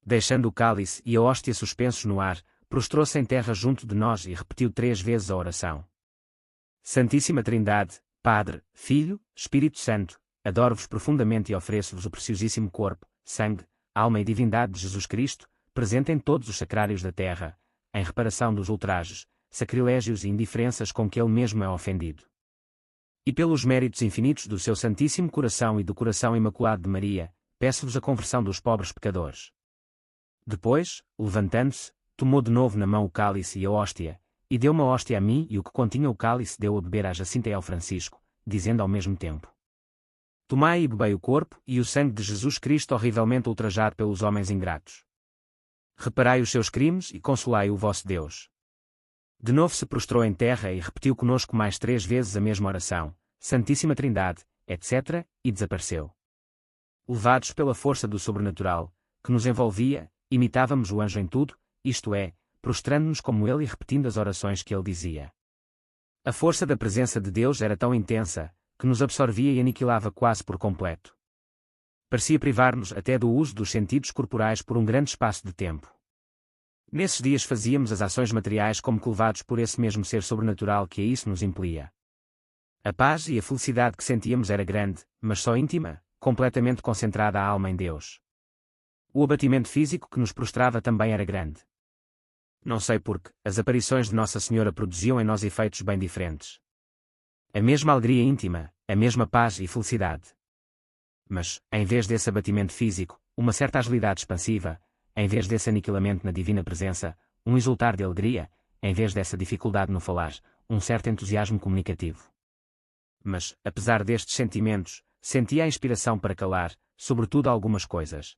Deixando o cálice e a hóstia suspensos no ar, prostrou-se em terra junto de nós e repetiu 3 vezes a oração. Santíssima Trindade, Padre, Filho, Espírito Santo, adoro-vos profundamente e ofereço-vos o preciosíssimo corpo, sangue, alma e divindade de Jesus Cristo, presente em todos os sacrários da terra, em reparação dos ultrajes, sacrilégios e indiferenças com que ele mesmo é ofendido. E pelos méritos infinitos do seu Santíssimo Coração e do Coração Imaculado de Maria, peço-vos a conversão dos pobres pecadores. Depois, levantando-se, tomou de novo na mão o cálice e a hóstia, e deu uma hóstia a mim e o que continha o cálice deu a beber à Jacinta e ao Francisco, dizendo ao mesmo tempo: Tomai e bebei o corpo e o sangue de Jesus Cristo horrivelmente ultrajado pelos homens ingratos. Reparai os seus crimes e consolai o vosso Deus. De novo se prostrou em terra e repetiu conosco mais 3 vezes a mesma oração, Santíssima Trindade, etc., e desapareceu. Levados pela força do sobrenatural, que nos envolvia, imitávamos o anjo em tudo, isto é, prostrando-nos como ele e repetindo as orações que ele dizia. A força da presença de Deus era tão intensa, que nos absorvia e aniquilava quase por completo. Parecia privar-nos até do uso dos sentidos corporais por um grande espaço de tempo. Nesses dias fazíamos as ações materiais como que levados por esse mesmo ser sobrenatural que a isso nos impelia. A paz e a felicidade que sentíamos era grande, mas só íntima, completamente concentrada a alma em Deus. O abatimento físico que nos prostrava também era grande. Não sei porque, as aparições de Nossa Senhora produziam em nós efeitos bem diferentes. A mesma alegria íntima, a mesma paz e felicidade. Mas, em vez desse abatimento físico, uma certa agilidade expansiva, em vez desse aniquilamento na divina presença, um exultar de alegria, em vez dessa dificuldade no falar, um certo entusiasmo comunicativo. Mas, apesar destes sentimentos, sentia a inspiração para calar, sobretudo algumas coisas.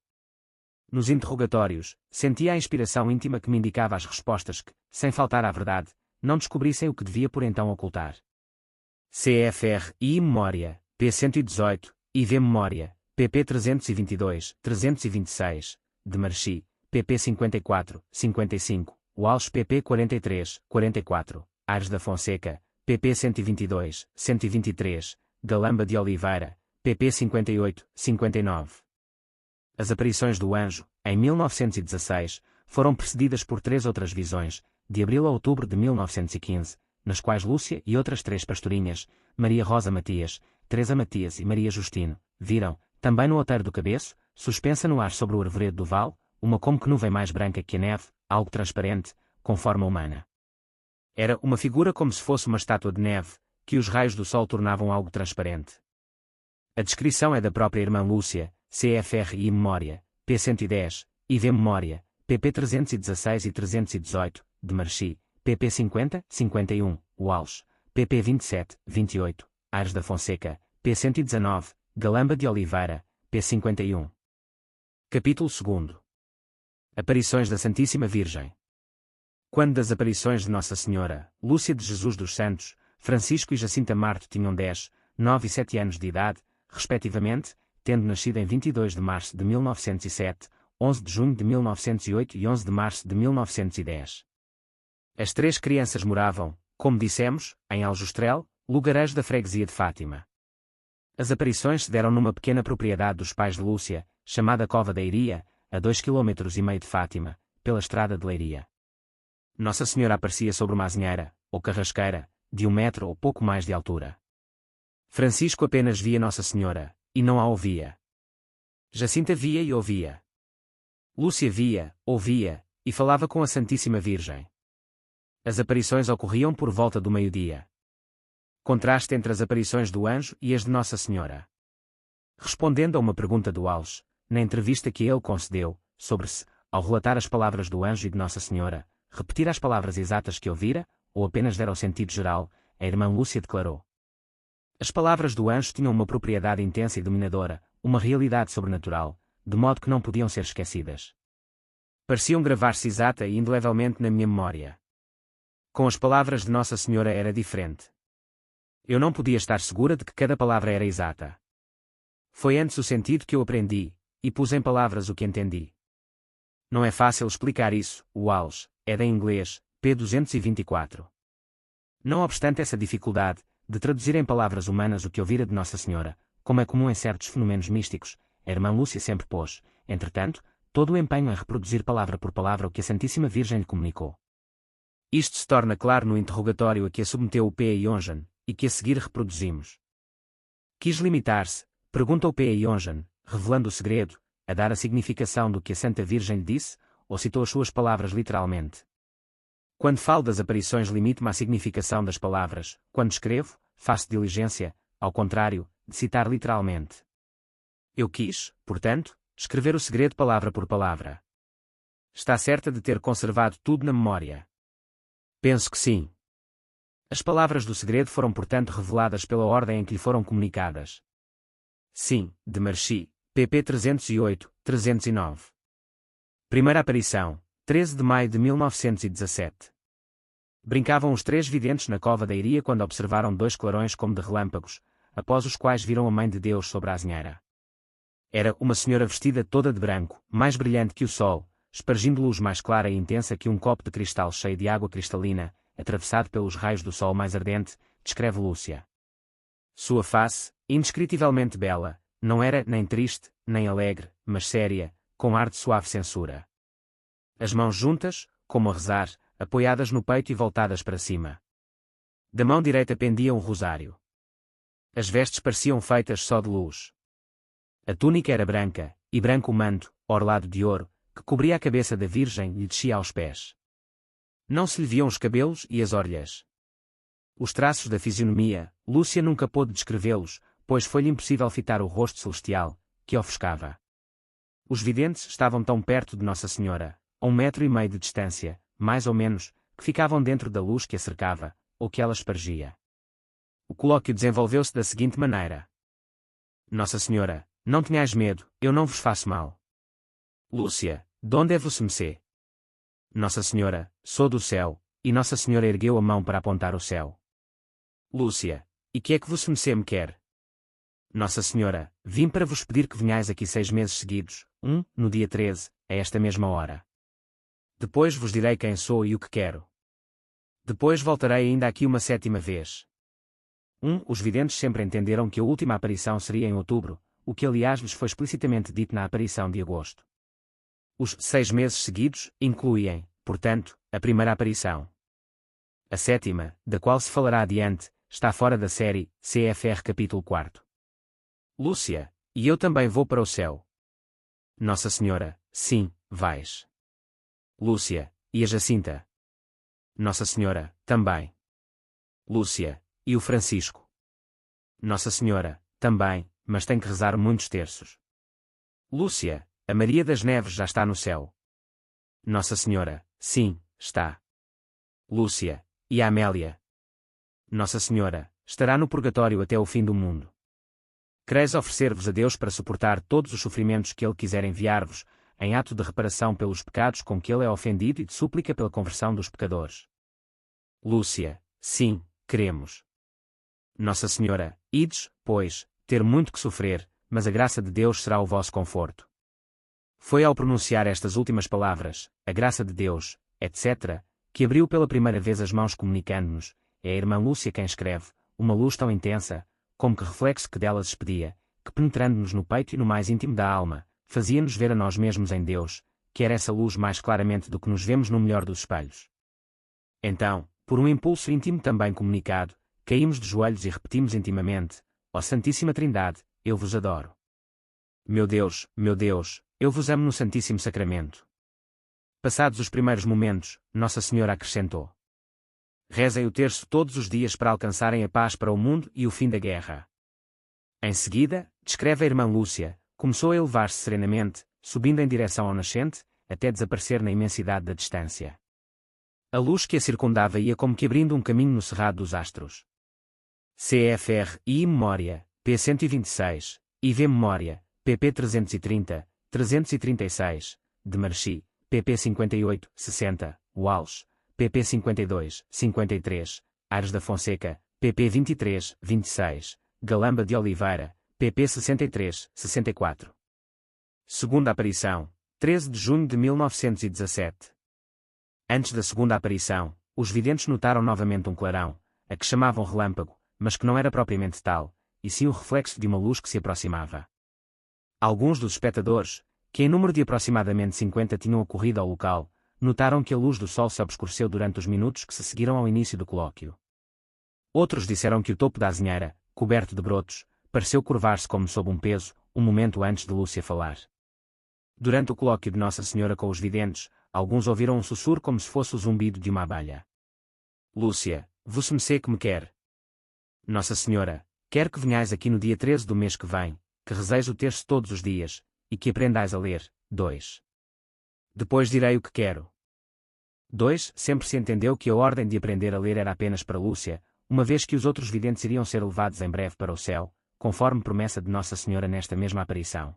Nos interrogatórios, sentia a inspiração íntima que me indicava as respostas que, sem faltar à verdade, não descobrissem o que devia por então ocultar. CFR I Memória, P 118, IV Memória, PP 322, 326, de Marchi, PP 54, 55, Walsh PP 43, 44, Aires da Fonseca, PP 122, 123, Galamba de Oliveira, PP 58, 59. As aparições do anjo, em 1916, foram precedidas por 3 outras visões, de abril a outubro de 1915, nas quais Lúcia e outras 3 pastorinhas, Maria Rosa Matias, Teresa Matias e Maria Justino, viram, também no outeiro do Cabeço, suspensa no ar sobre o arvoredo do Val, uma como que nuvem mais branca que a neve, algo transparente, com forma humana. Era uma figura como se fosse uma estátua de neve, que os raios do sol tornavam algo transparente. A descrição é da própria irmã Lúcia, CFRI Memória, P 110, IV Memória, PP 316 e 318, de Marchi, PP 50, 51, Walsh, PP 27, 28, Aires da Fonseca, P 119, Galamba de Oliveira, P 51. Capítulo 2. Aparições da Santíssima Virgem. Quando das aparições de Nossa Senhora, Lúcia de Jesus dos Santos, Francisco e Jacinta Marto tinham 10, 9 e 7 anos de idade, respectivamente, tendo nascido em 22 de março de 1907, 11 de junho de 1908 e 11 de março de 1910. As 3 crianças moravam, como dissemos, em Aljustrel, lugarejo da freguesia de Fátima. As aparições se deram numa pequena propriedade dos pais de Lúcia, chamada Cova da Iria, a 2,5 km de Fátima, pela estrada de Leiria. Nossa Senhora aparecia sobre uma azinheira, ou carrasqueira, de 1 metro ou pouco mais de altura. Francisco apenas via Nossa Senhora, e não a ouvia. Jacinta via e ouvia. Lúcia via, ouvia, e falava com a Santíssima Virgem. As aparições ocorriam por volta do meio-dia. Contraste entre as aparições do anjo e as de Nossa Senhora. Respondendo a uma pergunta do Walsh, na entrevista que ele concedeu, sobre se, ao relatar as palavras do anjo e de Nossa Senhora, repetir as palavras exatas que ouvira, ou apenas der ao sentido geral, a irmã Lúcia declarou: as palavras do anjo tinham uma propriedade intensa e dominadora, uma realidade sobrenatural, de modo que não podiam ser esquecidas. Pareciam gravar-se exata e indelevelmente na minha memória. Com as palavras de Nossa Senhora era diferente. Eu não podia estar segura de que cada palavra era exata. Foi antes o sentido que eu aprendi, e pus em palavras o que entendi. Não é fácil explicar isso, Walsh, Eda em inglês, p. 224. Não obstante essa dificuldade, de traduzir em palavras humanas o que ouvira de Nossa Senhora, como é comum em certos fenômenos místicos, a irmã Lúcia sempre pôs, entretanto, todo o empenho em reproduzir palavra por palavra o que a Santíssima Virgem lhe comunicou. Isto se torna claro no interrogatório a que a submeteu o P. Ionjan, e que a seguir reproduzimos. Quis limitar-se, pergunta o P. Ionjan, revelando o segredo, a dar a significação do que a Santa Virgem lhe disse, ou citou as suas palavras literalmente. Quando falo das aparições limito-me à significação das palavras, quando escrevo, faço diligência, ao contrário, de citar literalmente. Eu quis, portanto, escrever o segredo palavra por palavra. Está certa de ter conservado tudo na memória? Penso que sim. As palavras do segredo foram portanto reveladas pela ordem em que lhe foram comunicadas. Sim, de Marchi, pp 308, 309. Primeira aparição, 13 de maio de 1917. Brincavam os três videntes na cova da Iria quando observaram dois clarões como de relâmpagos, após os quais viram a Mãe de Deus sobre a azinheira. Era uma senhora vestida toda de branco, mais brilhante que o sol, espargindo luz mais clara e intensa que um copo de cristal cheio de água cristalina, atravessado pelos raios do sol mais ardente, descreve Lúcia. Sua face, indescritivelmente bela, não era nem triste, nem alegre, mas séria, com ar de suave censura. As mãos juntas, como a rezar, apoiadas no peito e voltadas para cima. Da mão direita pendia um rosário. As vestes pareciam feitas só de luz. A túnica era branca, e branco o manto, orlado de ouro, que cobria a cabeça da Virgem e descia aos pés. Não se lhe viam os cabelos e as orelhas. Os traços da fisionomia, Lúcia nunca pôde descrevê-los, pois foi-lhe impossível fitar o rosto celestial, que ofuscava. Os videntes estavam tão perto de Nossa Senhora, a 1,5 metro de distância, mais ou menos, que ficavam dentro da luz que a cercava, ou que ela espargia. O colóquio desenvolveu-se da seguinte maneira. Nossa Senhora, não tenhais medo, eu não vos faço mal. Lúcia, de onde é vosso mecê? Nossa Senhora, sou do céu, e Nossa Senhora ergueu a mão para apontar o céu. Lúcia, e que é que vosso mecê me quer? Nossa Senhora, vim para vos pedir que venhais aqui 6 meses seguidos, no dia 13, a esta mesma hora. Depois vos direi quem sou e o que quero. Depois voltarei ainda aqui uma 7ª vez. Os videntes sempre entenderam que a última aparição seria em outubro, o que aliás lhes foi explicitamente dito na aparição de agosto. Os 6 meses seguidos incluem, portanto, a primeira aparição. A 7ª, da qual se falará adiante, está fora da série, CFR capítulo 4. Lúcia, e eu também vou para o céu. Nossa Senhora, sim, vais. Lúcia, e a Jacinta? Nossa Senhora, também. Lúcia, e o Francisco? Nossa Senhora, também, mas tem que rezar muitos terços. Lúcia, a Maria das Neves já está no céu. Nossa Senhora, sim, está. Lúcia, e a Amélia? Nossa Senhora, estará no purgatório até o fim do mundo. Quereis oferecer-vos a Deus para suportar todos os sofrimentos que Ele quiser enviar-vos, em ato de reparação pelos pecados com que Ele é ofendido e de súplica pela conversão dos pecadores. Lúcia, sim, queremos. Nossa Senhora, ides, pois, ter muito que sofrer, mas a graça de Deus será o vosso conforto. Foi ao pronunciar estas últimas palavras, a graça de Deus, etc., que abriu pela primeira vez as mãos comunicando-nos, é a irmã Lúcia quem escreve, uma luz tão intensa, como que reflexo que delas expedia, que penetrando-nos no peito e no mais íntimo da alma, fazia-nos ver a nós mesmos em Deus, que era essa luz mais claramente do que nos vemos no melhor dos espelhos. Então, por um impulso íntimo também comunicado, caímos de joelhos e repetimos intimamente, ó Santíssima Trindade, eu vos adoro. Meu Deus, eu vos amo no Santíssimo Sacramento. Passados os primeiros momentos, Nossa Senhora acrescentou. Rezem o terço todos os dias para alcançarem a paz para o mundo e o fim da guerra. Em seguida, descreve a irmã Lúcia, começou a elevar-se serenamente, subindo em direção ao nascente, até desaparecer na imensidade da distância. A luz que a circundava ia como que abrindo um caminho no cerrado dos astros. CFR I Memória, P 126, IV Memória, PP 330, 336, de Marchi, PP 58, 60, Walsh, PP 52, 53, Aires da Fonseca, PP 23, 26, Galamba de Oliveira, PP 63, 64. Segunda aparição, 13 de junho de 1917. Antes da segunda aparição, os videntes notaram novamente um clarão, a que chamavam relâmpago, mas que não era propriamente tal, e sim o reflexo de uma luz que se aproximava. Alguns dos espectadores, que em número de aproximadamente 50 tinham acorrido ao local, notaram que a luz do sol se obscureceu durante os minutos que se seguiram ao início do colóquio. Outros disseram que o topo da azinheira, coberto de brotos, pareceu curvar-se como sob um peso, um momento antes de Lúcia falar. Durante o colóquio de Nossa Senhora com os videntes, alguns ouviram um sussurro como se fosse o zumbido de uma abelha. Lúcia, vos-me sei que me quer. Nossa Senhora, quero que venhais aqui no dia 13 do mês que vem, que rezeis o terço todos os dias, e que aprendais a ler. 2. Depois direi o que quero. 2. Sempre se entendeu que a ordem de aprender a ler era apenas para Lúcia, uma vez que os outros videntes iriam ser levados em breve para o céu, conforme promessa de Nossa Senhora nesta mesma aparição.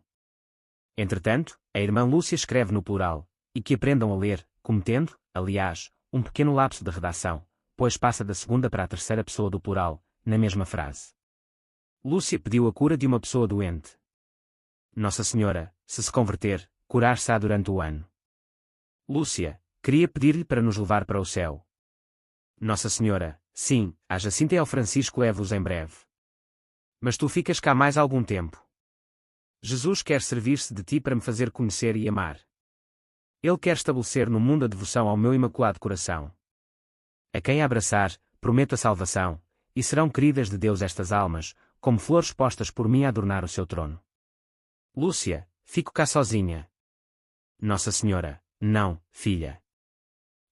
Entretanto, a irmã Lúcia escreve no plural, e que aprendam a ler, cometendo, aliás, um pequeno lapso de redação, pois passa da segunda para a terceira pessoa do plural, na mesma frase. Lúcia pediu a cura de uma pessoa doente. Nossa Senhora, se converter, curar-se-á durante o ano. Lúcia, queria pedir-lhe para nos levar para o céu. Nossa Senhora, sim, a Jacinta e ao Francisco levo-os em breve. Mas tu ficas cá mais algum tempo. Jesus quer servir-se de ti para me fazer conhecer e amar. Ele quer estabelecer no mundo a devoção ao meu imaculado coração. A quem abraçar, prometo a salvação, e serão queridas de Deus estas almas, como flores postas por mim a adornar o seu trono. Lúcia, fico cá sozinha. Nossa Senhora, não, filha.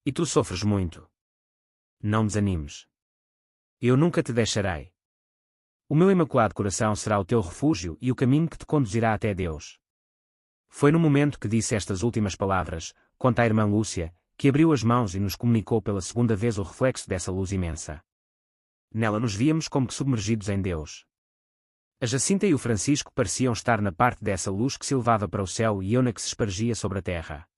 E tu sofres muito. Não desanimes. Eu nunca te deixarei. O meu imaculado coração será o teu refúgio e o caminho que te conduzirá até Deus. Foi no momento que disse estas últimas palavras, conta a irmã Lúcia, que abriu as mãos e nos comunicou pela segunda vez o reflexo dessa luz imensa. Nela nos víamos como que submergidos em Deus. A Jacinta e o Francisco pareciam estar na parte dessa luz que se elevava para o céu e eu na que se espargia sobre a terra.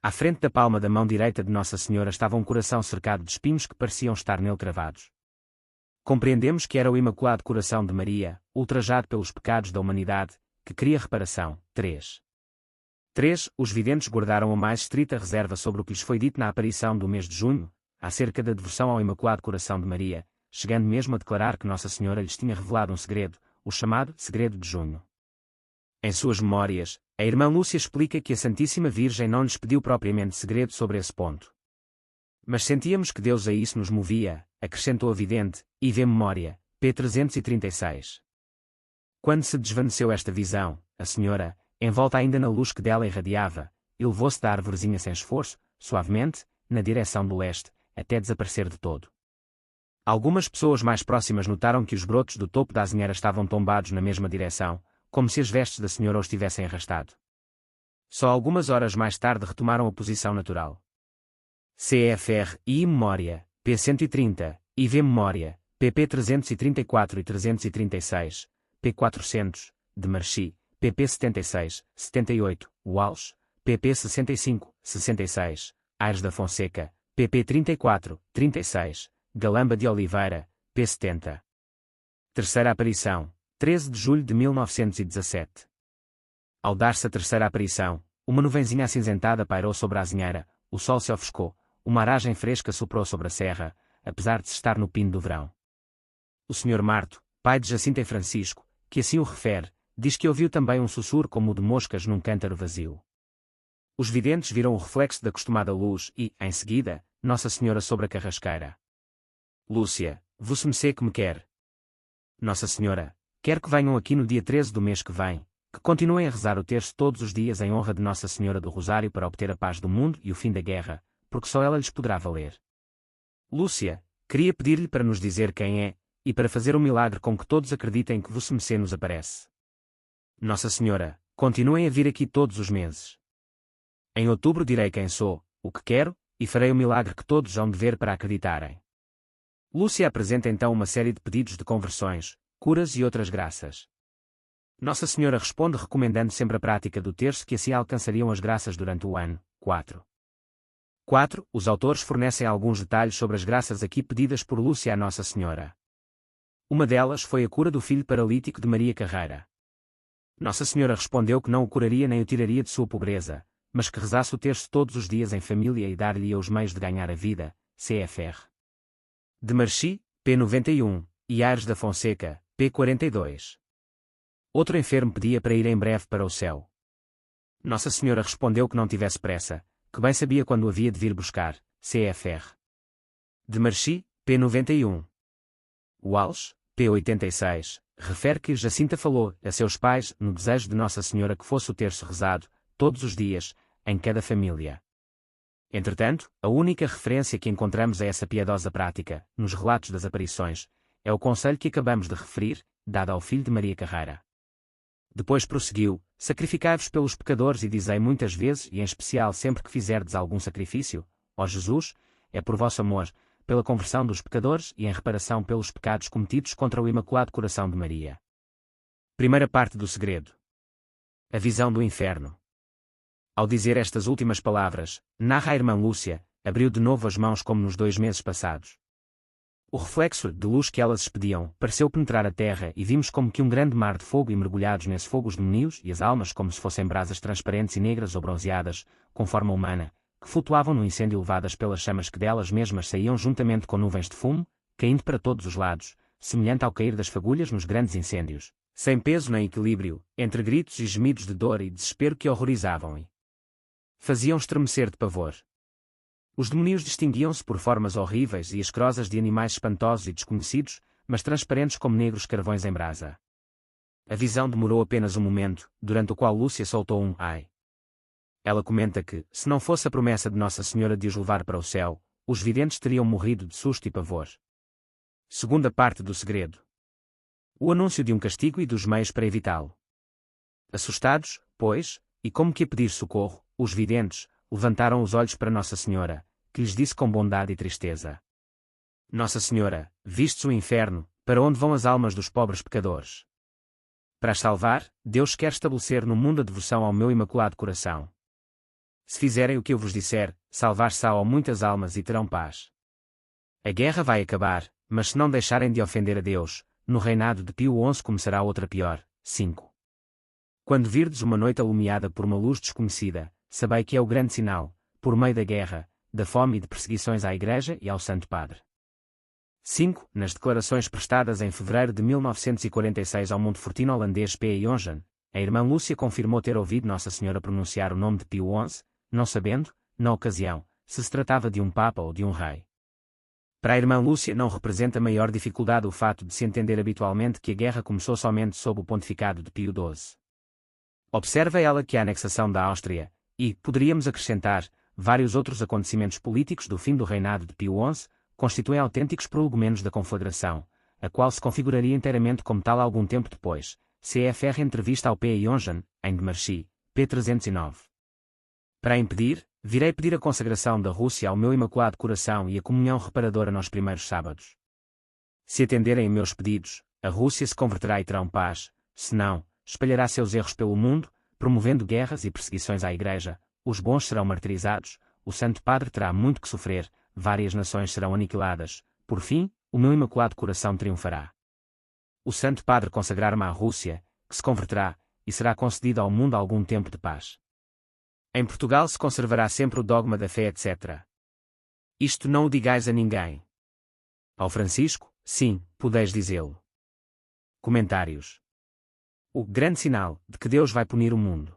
À frente da palma da mão direita de Nossa Senhora estava um coração cercado de espinhos que pareciam estar nele cravados. Compreendemos que era o Imaculado Coração de Maria, ultrajado pelos pecados da humanidade, que queria reparação. 3. Os videntes guardaram a mais estrita reserva sobre o que lhes foi dito na aparição do mês de junho, acerca da devoção ao Imaculado Coração de Maria, chegando mesmo a declarar que Nossa Senhora lhes tinha revelado um segredo, o chamado Segredo de Junho. Em suas memórias, a irmã Lúcia explica que a Santíssima Virgem não lhes pediu propriamente segredo sobre esse ponto. Mas sentíamos que Deus a isso nos movia, acrescentou a vidente, e vê memória, p. 336. Quando se desvaneceu esta visão, a Senhora, envolta ainda na luz que dela irradiava, elevou-se da arvorezinha sem esforço, suavemente, na direção do leste, até desaparecer de todo. Algumas pessoas mais próximas notaram que os brotos do topo da azinheira estavam tombados na mesma direção, como se as vestes da Senhora os tivessem arrastado. Só algumas horas mais tarde retomaram a posição natural. CFR I memória, p. 130, IV memória, pp 334 e 336, p. 400, de Marchi, pp 76, 78, Walsh, pp 65, 66, Aires da Fonseca, pp 34, 36, Galamba de Oliveira, p. 70. Terceira aparição, 13 de julho de 1917. Ao dar-se a terceira aparição, uma nuvenzinha acinzentada pairou sobre a azinheira, o sol se ofuscou, uma aragem fresca soprou sobre a serra, apesar de se estar no pino do verão. O Sr. Marto, pai de Jacinta e Francisco, que assim o refere, diz que ouviu também um sussurro como o de moscas num cântaro vazio. Os videntes viram o reflexo da acostumada luz e, em seguida, Nossa Senhora sobre a carrasqueira. Lúcia, vos-me sei que me quer. Nossa Senhora, quer que venham aqui no dia 13 do mês que vem, que continuem a rezar o terço todos os dias em honra de Nossa Senhora do Rosário para obter a paz do mundo e o fim da guerra, porque só ela lhes poderá valer. Lúcia, queria pedir-lhe para nos dizer quem é, e para fazer um milagre com que todos acreditem que vosso Messê nos aparece. Nossa Senhora, continuem a vir aqui todos os meses. Em outubro direi quem sou, o que quero, e farei o milagre que todos hão de ver para acreditarem. Lúcia apresenta então uma série de pedidos de conversões, curas e outras graças. Nossa Senhora responde recomendando sempre a prática do terço que assim alcançariam as graças durante o ano. 4. Os autores fornecem alguns detalhes sobre as graças aqui pedidas por Lúcia a Nossa Senhora. Uma delas foi a cura do filho paralítico de Maria Carreira. Nossa Senhora respondeu que não o curaria nem o tiraria de sua pobreza, mas que rezasse o terço todos os dias em família e dar-lhe os meios de ganhar a vida, cfr. De Marchi, p. 91, e Aires da Fonseca, p. 42. Outro enfermo pedia para ir em breve para o céu. Nossa Senhora respondeu que não tivesse pressa, que bem sabia quando havia de vir buscar, cfr. De Marchi, p. 91. Walsh, p. 86, refere que Jacinta falou a seus pais no desejo de Nossa Senhora que fosse o terço rezado, todos os dias, em cada família. Entretanto, a única referência que encontramos a essa piedosa prática, nos relatos das aparições, é o conselho que acabamos de referir, dado ao filho de Maria Carreira. Depois prosseguiu: sacrificai-vos pelos pecadores e dizei muitas vezes e em especial sempre que fizerdes algum sacrifício, ó Jesus, é por vosso amor, pela conversão dos pecadores e em reparação pelos pecados cometidos contra o Imaculado Coração de Maria. Primeira parte do segredo. A visão do inferno. Ao dizer estas últimas palavras, narra a irmã Lúcia, abriu de novo as mãos como nos 2 meses passados. O reflexo de luz que elas expediam pareceu penetrar a terra e vimos como que um grande mar de fogo e mergulhados nesse fogo os demónios e as almas como se fossem brasas transparentes e negras ou bronzeadas, com forma humana, que flutuavam no incêndio levadas pelas chamas que delas mesmas saíam juntamente com nuvens de fumo, caindo para todos os lados, semelhante ao cair das fagulhas nos grandes incêndios, sem peso nem equilíbrio, entre gritos e gemidos de dor e desespero que horrorizavam e faziam estremecer de pavor. Os demónios distinguiam-se por formas horríveis e escrosas de animais espantosos e desconhecidos, mas transparentes como negros carvões em brasa. A visão demorou apenas um momento, durante o qual Lúcia soltou um ai. Ela comenta que, se não fosse a promessa de Nossa Senhora de os levar para o céu, os videntes teriam morrido de susto e pavor. Segunda parte do segredo. O anúncio de um castigo e dos meios para evitá-lo. Assustados, pois, e como que a pedir socorro, os videntes levantaram os olhos para Nossa Senhora, que lhes disse com bondade e tristeza: Nossa Senhora, vistes o inferno, para onde vão as almas dos pobres pecadores? Para as salvar, Deus quer estabelecer no mundo a devoção ao meu Imaculado Coração. Se fizerem o que eu vos disser, salvar-se-ão muitas almas e terão paz. A guerra vai acabar, mas se não deixarem de ofender a Deus, no reinado de Pio XI começará outra pior. 5. Quando virdes uma noite alumiada por uma luz desconhecida, sabei que é o grande sinal, por meio da guerra, da fome e de perseguições à Igreja e ao Santo Padre. 5. Nas declarações prestadas em fevereiro de 1946 ao Montefortino holandês P. Jongen, a irmã Lúcia confirmou ter ouvido Nossa Senhora pronunciar o nome de Pio XI, não sabendo, na ocasião, se tratava de um Papa ou de um Rei. Para a irmã Lúcia não representa maior dificuldade o fato de se entender habitualmente que a guerra começou somente sob o pontificado de Pio XII. Observa ela que a anexação da Áustria, e, poderíamos acrescentar, vários outros acontecimentos políticos do fim do reinado de Pio XI, constituem autênticos prologumentos da conflagração, a qual se configuraria inteiramente como tal algum tempo depois, cfr entrevista ao P. Jongen, em de Marchi, p. 309. Para a impedir, virei pedir a consagração da Rússia ao meu Imaculado Coração e a comunhão reparadora nos primeiros sábados. Se atenderem meus pedidos, a Rússia se converterá e terão paz, senão, espalhará seus erros pelo mundo, promovendo guerras e perseguições à Igreja, os bons serão martirizados, o Santo Padre terá muito que sofrer, várias nações serão aniquiladas, por fim, o meu Imaculado Coração triunfará. O Santo Padre consagrar-me à Rússia, que se converterá, e será concedido ao mundo algum tempo de paz. Em Portugal se conservará sempre o dogma da fé, etc. Isto não o digais a ninguém. Ao Francisco, sim, podeis dizê-lo. Comentários. O grande sinal de que Deus vai punir o mundo.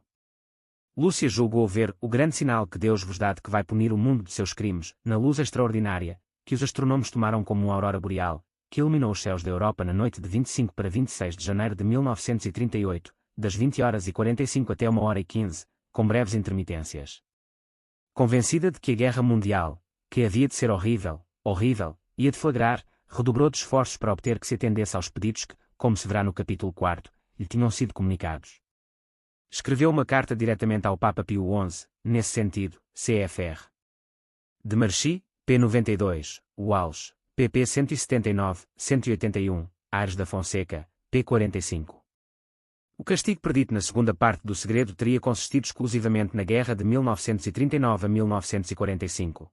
Lúcia julgou ver o grande sinal que Deus vos dá de que vai punir o mundo de seus crimes, na luz extraordinária, que os astronômicos tomaram como uma aurora boreal, que iluminou os céus da Europa na noite de 25 para 26 de janeiro de 1938, das 20h45 até 1h15, com breves intermitências. Convencida de que a guerra mundial, que havia de ser horrível, ia de flagrar, redobrou de esforços para obter que se atendesse aos pedidos que, como se verá no capítulo 4, lhe tinham sido comunicados. Escreveu uma carta diretamente ao Papa Pio XI, nesse sentido, cfr. De Marchi, p. 92, Walsh, pp. 179, 181, Aires da Fonseca, p. 45. O castigo predito na segunda parte do segredo teria consistido exclusivamente na guerra de 1939 a 1945.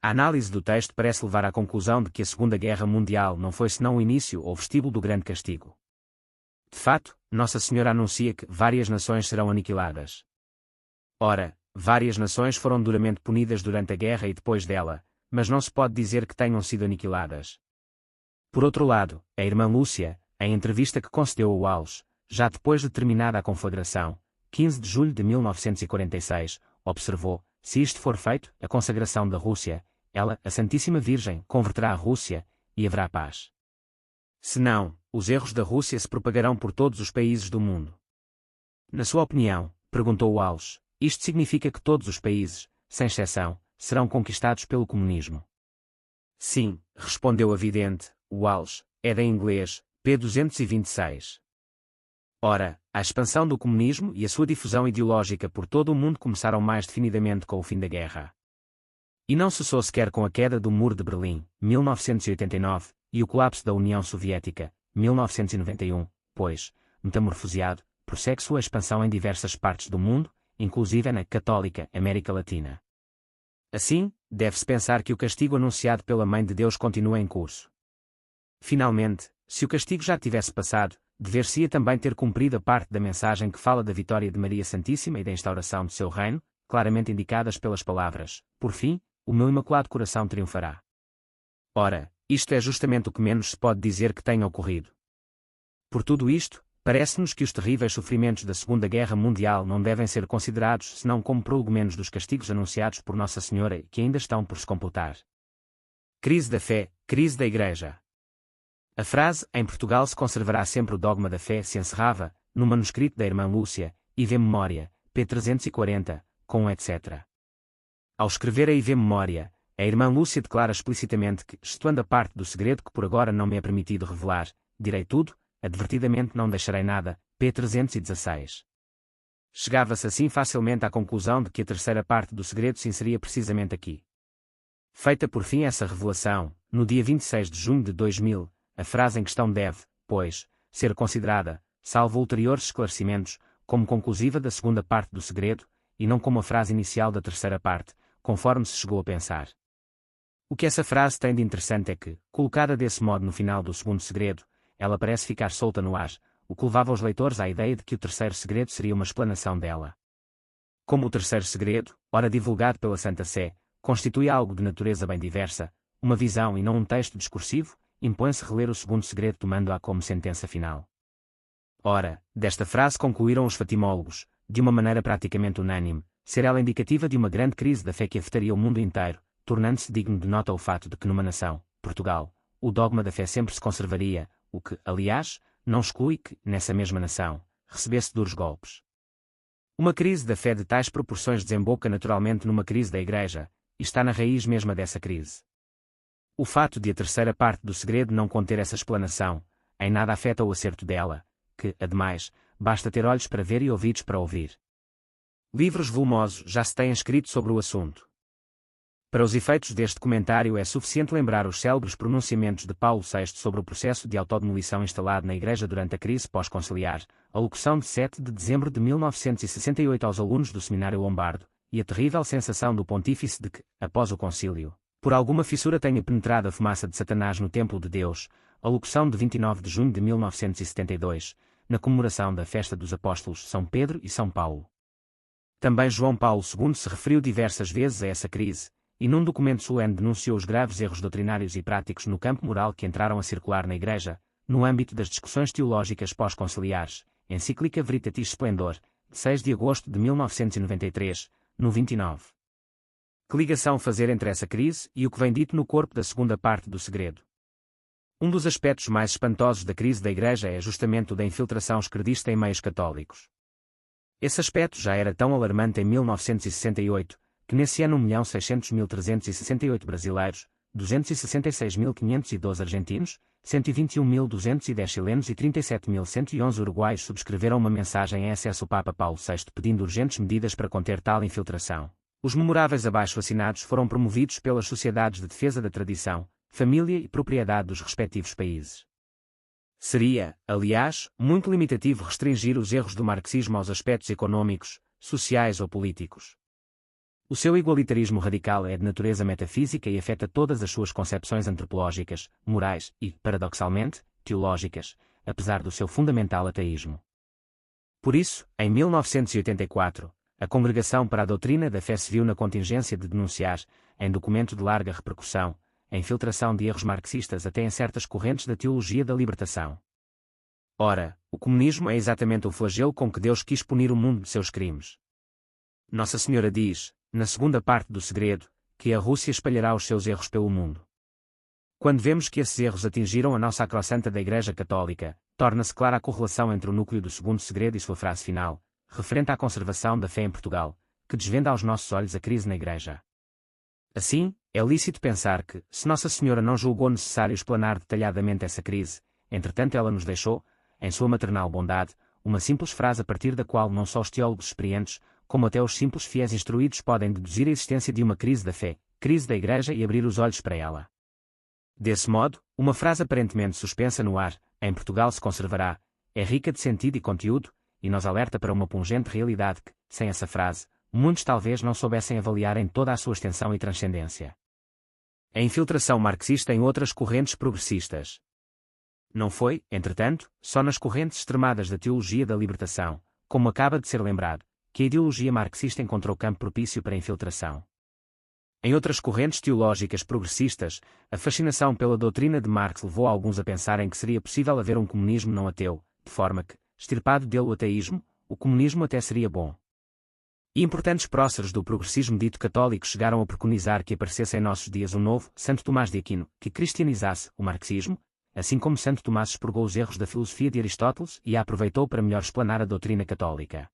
A análise do texto parece levar à conclusão de que a Segunda Guerra Mundial não foi senão o início ou vestíbulo do grande castigo. De fato, Nossa Senhora anuncia que várias nações serão aniquiladas. Ora, várias nações foram duramente punidas durante a guerra e depois dela, mas não se pode dizer que tenham sido aniquiladas. Por outro lado, a irmã Lúcia, em entrevista que concedeu a Walsh, já depois de terminada a conflagração, 15 de julho de 1946, observou: se isto for feito, a consagração da Rússia, ela, a Santíssima Virgem, converterá a Rússia, e haverá paz. Se não, os erros da Rússia se propagarão por todos os países do mundo. Na sua opinião, perguntou Walsh, isto significa que todos os países, sem exceção, serão conquistados pelo comunismo? Sim, respondeu a vidente. Walsh, é da inglês, p. 226. Ora, a expansão do comunismo e a sua difusão ideológica por todo o mundo começaram mais definidamente com o fim da guerra. E não cessou sequer com a queda do Muro de Berlim, 1989, e o colapso da União Soviética, 1991, pois, metamorfoseado, prossegue sua expansão em diversas partes do mundo, inclusive na católica América Latina. Assim, deve-se pensar que o castigo anunciado pela Mãe de Deus continua em curso. Finalmente, se o castigo já tivesse passado, dever-se-ia também ter cumprido a parte da mensagem que fala da vitória de Maria Santíssima e da instauração do seu reino, claramente indicadas pelas palavras: por fim, o meu imaculado coração triunfará. Ora, isto é justamente o que menos se pode dizer que tenha ocorrido. Por tudo isto, parece-nos que os terríveis sofrimentos da Segunda Guerra Mundial não devem ser considerados senão como prolegomenos dos castigos anunciados por Nossa Senhora e que ainda estão por se completar. Crise da fé, crise da Igreja. A frase, em Portugal se conservará sempre o dogma da fé, se encerrava, no manuscrito da irmã Lúcia, IV Memória, p. 340, com um etc. Ao escrever a IV Memória, a irmã Lúcia declara explicitamente que, excetuando a parte do segredo que por agora não me é permitido revelar, direi tudo, advertidamente não deixarei nada, p. 316. Chegava-se assim facilmente à conclusão de que a terceira parte do segredo se inseria precisamente aqui. Feita por fim essa revelação, no dia 26 de junho de 2000, a frase em questão deve, pois, ser considerada, salvo ulteriores esclarecimentos, como conclusiva da segunda parte do segredo, e não como a frase inicial da terceira parte, conforme se chegou a pensar. O que essa frase tem de interessante é que, colocada desse modo no final do segundo segredo, ela parece ficar solta no ar, o que levava os leitores à ideia de que o terceiro segredo seria uma explanação dela. Como o terceiro segredo, ora divulgado pela Santa Sé, constitui algo de natureza bem diversa, uma visão e não um texto discursivo, impõe-se reler o segundo segredo tomando-a como sentença final. Ora, desta frase concluíram os fatimólogos, de uma maneira praticamente unânime, ser ela indicativa de uma grande crise da fé que afetaria o mundo inteiro, tornando-se digno de nota o fato de que numa nação, Portugal, o dogma da fé sempre se conservaria, o que, aliás, não exclui que, nessa mesma nação, recebesse duros golpes. Uma crise da fé de tais proporções desemboca naturalmente numa crise da Igreja, e está na raiz mesma dessa crise. O fato de a terceira parte do segredo não conter essa explanação, em nada afeta o acerto dela, que, ademais, basta ter olhos para ver e ouvidos para ouvir. Livros volumosos já se têm escrito sobre o assunto. Para os efeitos deste comentário é suficiente lembrar os célebres pronunciamentos de Paulo VI sobre o processo de autodemolição instalado na Igreja durante a crise pós-conciliar, a locução de 7 de dezembro de 1968 aos alunos do Seminário Lombardo, e a terrível sensação do pontífice de que, após o concílio, por alguma fissura tenha penetrado a fumaça de Satanás no templo de Deus, a locução de 29 de junho de 1972, na comemoração da festa dos apóstolos São Pedro e São Paulo. Também João Paulo II se referiu diversas vezes a essa crise, e num documento solene denunciou os graves erros doutrinários e práticos no campo moral que entraram a circular na Igreja, no âmbito das discussões teológicas pós-conciliares, encíclica Veritatis Splendor, de 6 de agosto de 1993, no 29. Que ligação fazer entre essa crise e o que vem dito no corpo da segunda parte do segredo? Um dos aspectos mais espantosos da crise da Igreja é justamente o da infiltração esquerdista em meios católicos. Esse aspecto já era tão alarmante em 1968, que nesse ano 1.600.368 brasileiros, 266.512 argentinos, 121.210 chilenos e 37.111 uruguaios subscreveram uma mensagem a SS ao Papa Paulo VI pedindo urgentes medidas para conter tal infiltração. Os memoráveis abaixo assinados foram promovidos pelas Sociedades de Defesa da Tradição, Família e Propriedade dos respectivos países. Seria, aliás, muito limitativo restringir os erros do marxismo aos aspectos econômicos, sociais ou políticos. O seu igualitarismo radical é de natureza metafísica e afeta todas as suas concepções antropológicas, morais e, paradoxalmente, teológicas, apesar do seu fundamental ateísmo. Por isso, em 1984, a Congregação para a Doutrina da Fé se viu na contingência de denunciar, em documento de larga repercussão, a infiltração de erros marxistas até em certas correntes da teologia da libertação. Ora, o comunismo é exatamente o flagelo com que Deus quis punir o mundo de seus crimes. Nossa Senhora diz, na segunda parte do segredo, que a Rússia espalhará os seus erros pelo mundo. Quando vemos que esses erros atingiram a nossa acrossanta da Igreja Católica, torna-se clara a correlação entre o núcleo do segundo segredo e sua frase final, referente à conservação da fé em Portugal, que desvenda aos nossos olhos a crise na Igreja. Assim, é lícito pensar que, se Nossa Senhora não julgou necessário explanar detalhadamente essa crise, entretanto ela nos deixou, em sua maternal bondade, uma simples frase a partir da qual não só os teólogos experientes, como até os simples fiéis instruídos podem deduzir a existência de uma crise da fé, crise da Igreja e abrir os olhos para ela. Desse modo, uma frase aparentemente suspensa no ar, em Portugal se conservará, é rica de sentido e conteúdo, e nos alerta para uma pungente realidade que, sem essa frase, muitos talvez não soubessem avaliar em toda a sua extensão e transcendência. A infiltração marxista em outras correntes progressistas. Não foi, entretanto, só nas correntes extremadas da teologia da libertação, como acaba de ser lembrado, que a ideologia marxista encontrou campo propício para a infiltração. Em outras correntes teológicas progressistas, a fascinação pela doutrina de Marx levou alguns a pensarem que seria possível haver um comunismo não ateu, de forma que, extirpado dele o ateísmo, o comunismo até seria bom. E importantes próceres do progressismo dito católico chegaram a preconizar que aparecesse em nossos dias um novo Santo Tomás de Aquino, que cristianizasse o marxismo, assim como Santo Tomás expurgou os erros da filosofia de Aristóteles e a aproveitou para melhor explanar a doutrina católica.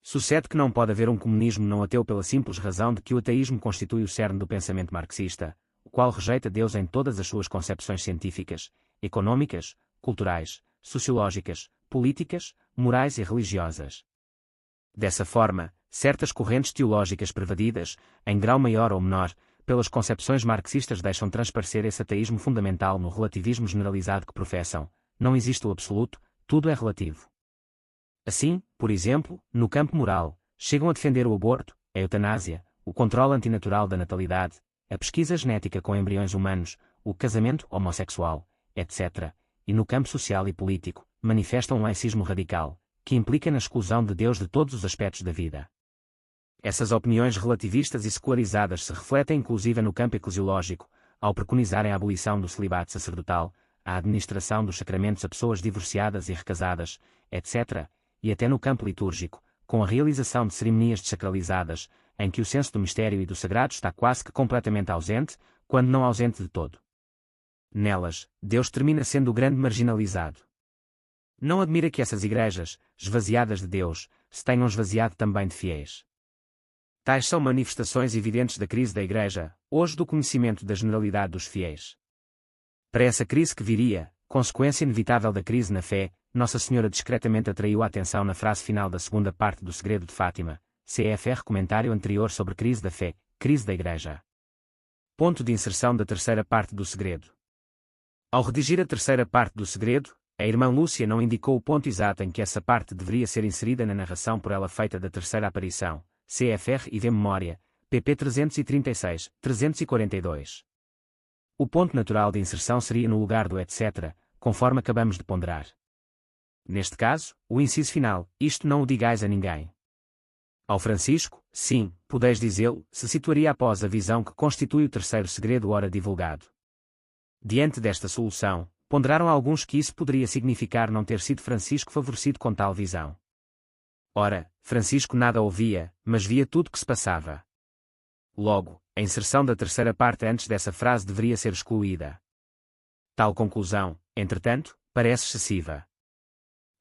Sucede que não pode haver um comunismo não ateu pela simples razão de que o ateísmo constitui o cerne do pensamento marxista, o qual rejeita Deus em todas as suas concepções científicas, econômicas, culturais, sociológicas, políticas, morais e religiosas. Dessa forma, certas correntes teológicas pervadidas, em grau maior ou menor, pelas concepções marxistas deixam transparecer esse ateísmo fundamental no relativismo generalizado que professam: não existe o absoluto, tudo é relativo. Assim, por exemplo, no campo moral, chegam a defender o aborto, a eutanásia, o controle antinatural da natalidade, a pesquisa genética com embriões humanos, o casamento homossexual, etc., e no campo social e político, manifestam um laicismo radical, que implica na exclusão de Deus de todos os aspectos da vida. Essas opiniões relativistas e secularizadas se refletem inclusive no campo eclesiológico, ao preconizarem a abolição do celibato sacerdotal, a administração dos sacramentos a pessoas divorciadas e recasadas, etc., e até no campo litúrgico, com a realização de cerimonias desacralizadas, em que o senso do mistério e do sagrado está quase que completamente ausente, quando não ausente de todo. Nelas, Deus termina sendo o grande marginalizado. Não admira que essas igrejas, esvaziadas de Deus, se tenham esvaziado também de fiéis. Tais são manifestações evidentes da crise da Igreja, hoje do conhecimento da generalidade dos fiéis. Para essa crise que viria, consequência inevitável da crise na fé, Nossa Senhora discretamente atraiu a atenção na frase final da segunda parte do Segredo de Fátima, CFR comentário anterior sobre crise da fé, crise da Igreja. Ponto de inserção da terceira parte do Segredo. Ao redigir a terceira parte do Segredo, a irmã Lúcia não indicou o ponto exato em que essa parte deveria ser inserida na narração por ela feita da terceira aparição, CFR e de memória, pp 336, 342. O ponto natural de inserção seria no lugar do etc., conforme acabamos de ponderar. Neste caso, o inciso final, isto não o digais a ninguém. Ao Francisco, sim, podeis dizê-lo, se situaria após a visão que constitui o terceiro segredo ora divulgado. Diante desta solução, ponderaram alguns que isso poderia significar não ter sido Francisco favorecido com tal visão. Ora, Francisco nada ouvia, mas via tudo que se passava. Logo, a inserção da terceira parte antes dessa frase deveria ser excluída. Tal conclusão, entretanto, parece excessiva.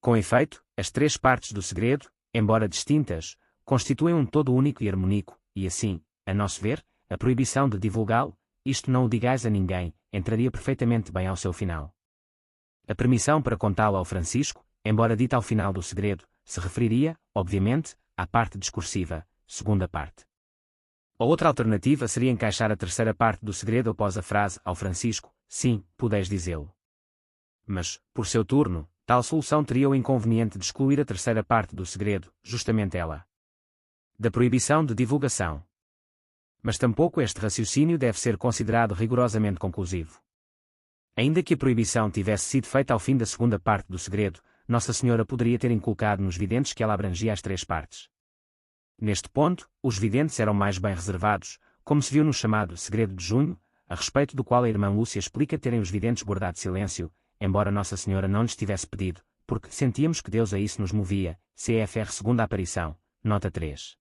Com efeito, as três partes do segredo, embora distintas, constituem um todo único e harmônico, e assim, a nosso ver, a proibição de divulgá-lo, isto não o digais a ninguém, entraria perfeitamente bem ao seu final. A permissão para contá-lo ao Francisco, embora dita ao final do segredo, se referiria, obviamente, à parte discursiva, segunda parte. A outra alternativa seria encaixar a terceira parte do segredo após a frase ao Francisco, sim, podeis dizê-lo. Mas, por seu turno, tal solução teria o inconveniente de excluir a terceira parte do segredo, justamente ela. Da proibição de divulgação. Mas tampouco este raciocínio deve ser considerado rigorosamente conclusivo. Ainda que a proibição tivesse sido feita ao fim da segunda parte do segredo, Nossa Senhora poderia ter inculcado nos videntes que ela abrangia as três partes. Neste ponto, os videntes eram mais bem reservados, como se viu no chamado Segredo de Junho, a respeito do qual a irmã Lúcia explica terem os videntes guardado silêncio, embora Nossa Senhora não lhes tivesse pedido, porque sentíamos que Deus a isso nos movia, CFR segunda aparição, nota 3.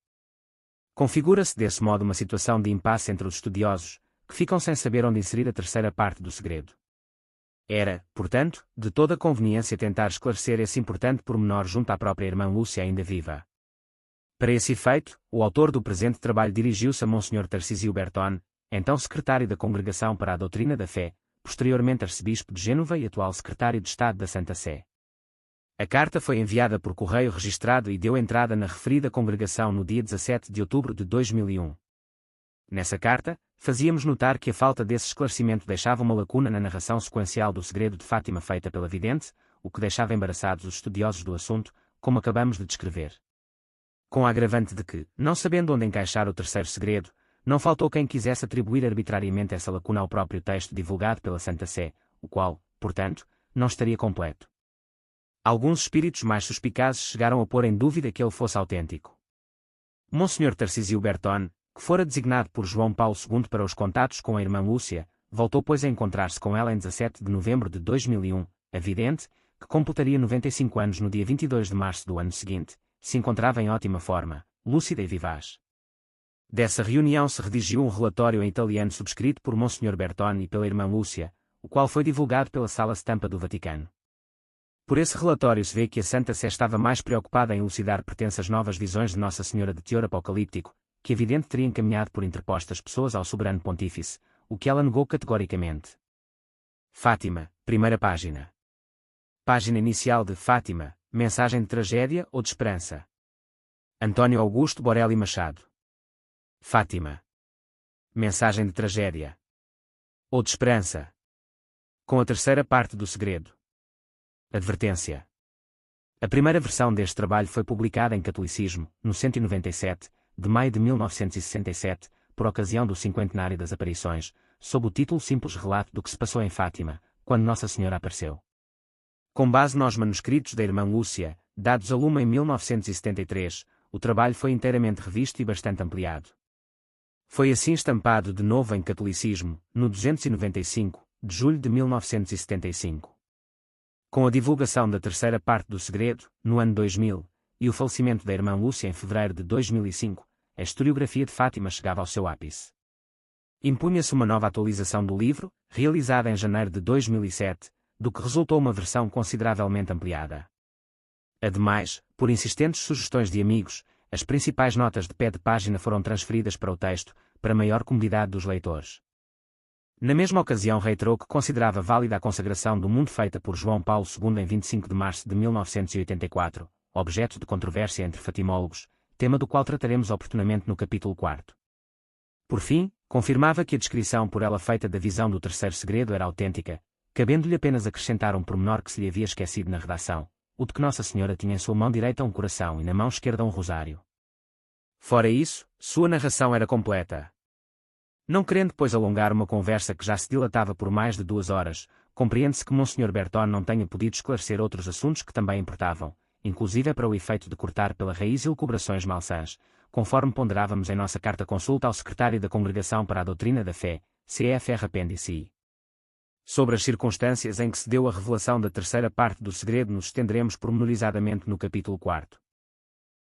Configura-se desse modo uma situação de impasse entre os estudiosos, que ficam sem saber onde inserir a terceira parte do segredo. Era, portanto, de toda conveniência tentar esclarecer esse importante pormenor junto à própria irmã Lúcia ainda viva. Para esse efeito, o autor do presente trabalho dirigiu-se a Monsenhor Tarcísio Berton, então secretário da Congregação para a Doutrina da Fé, posteriormente arcebispo de Génova e atual secretário de Estado da Santa Sé. A carta foi enviada por correio registrado e deu entrada na referida congregação no dia 17 de outubro de 2001. Nessa carta, fazíamos notar que a falta desse esclarecimento deixava uma lacuna na narração sequencial do segredo de Fátima feita pela vidente, o que deixava embaraçados os estudiosos do assunto, como acabamos de descrever. Com a agravante de que, não sabendo onde encaixar o terceiro segredo, não faltou quem quisesse atribuir arbitrariamente essa lacuna ao próprio texto divulgado pela Santa Sé, o qual, portanto, não estaria completo. Alguns espíritos mais suspicazes chegaram a pôr em dúvida que ele fosse autêntico. Monsenhor Tarcísio Berton, que fora designado por João Paulo II para os contatos com a irmã Lúcia, voltou pois a encontrar-se com ela em 17 de novembro de 2001, a vidente, que completaria 95 anos no dia 22 de março do ano seguinte, se encontrava em ótima forma, lúcida e vivaz. Dessa reunião se redigiu um relatório em italiano subscrito por Monsenhor Berton e pela irmã Lúcia, o qual foi divulgado pela Sala Stampa do Vaticano. Por esse relatório se vê que a Santa Sé estava mais preocupada em elucidar pretensas novas visões de Nossa Senhora de teor apocalíptico, que a vidente teria encaminhado por interpostas pessoas ao soberano pontífice, o que ela negou categoricamente. Fátima, primeira página. Página inicial de Fátima, mensagem de tragédia ou de esperança. Antônio Augusto Borelli Machado. Fátima. Mensagem de tragédia. Ou de esperança. Com a terceira parte do segredo. Advertência. A primeira versão deste trabalho foi publicada em Catolicismo, no 197, de maio de 1967, por ocasião do cinquentenário das aparições, sob o título Simples Relato do que se passou em Fátima, quando Nossa Senhora apareceu. Com base nos manuscritos da irmã Lúcia, dados a Luma em 1973, o trabalho foi inteiramente revisto e bastante ampliado. Foi assim estampado de novo em Catolicismo, no 295, de julho de 1975. Com a divulgação da terceira parte do segredo, no ano 2000, e o falecimento da irmã Lúcia em fevereiro de 2005, a historiografia de Fátima chegava ao seu ápice. Impunha-se uma nova atualização do livro, realizada em janeiro de 2007, do que resultou uma versão consideravelmente ampliada. Ademais, por insistentes sugestões de amigos, as principais notas de pé de página foram transferidas para o texto, para maior comodidade dos leitores. Na mesma ocasião reiterou que considerava válida a consagração do mundo feita por João Paulo II em 25 de março de 1984, objeto de controvérsia entre fatimólogos, tema do qual trataremos oportunamente no capítulo 4. Por fim, confirmava que a descrição por ela feita da visão do terceiro segredo era autêntica, cabendo-lhe apenas acrescentar um pormenor que se lhe havia esquecido na redação, o de que Nossa Senhora tinha em sua mão direita um coração e na mão esquerda um rosário. Fora isso, sua narração era completa. Não querendo pois alongar uma conversa que já se dilatava por mais de 2 horas, compreende-se que Monsenhor Berton não tenha podido esclarecer outros assuntos que também importavam, inclusive para o efeito de cortar pela raiz elucubrações malsãs, conforme ponderávamos em nossa carta-consulta ao secretário da Congregação para a Doutrina da Fé, CFR Apêndice I. Sobre as circunstâncias em que se deu a revelação da terceira parte do segredo nos estenderemos pormenorizadamente no capítulo 4.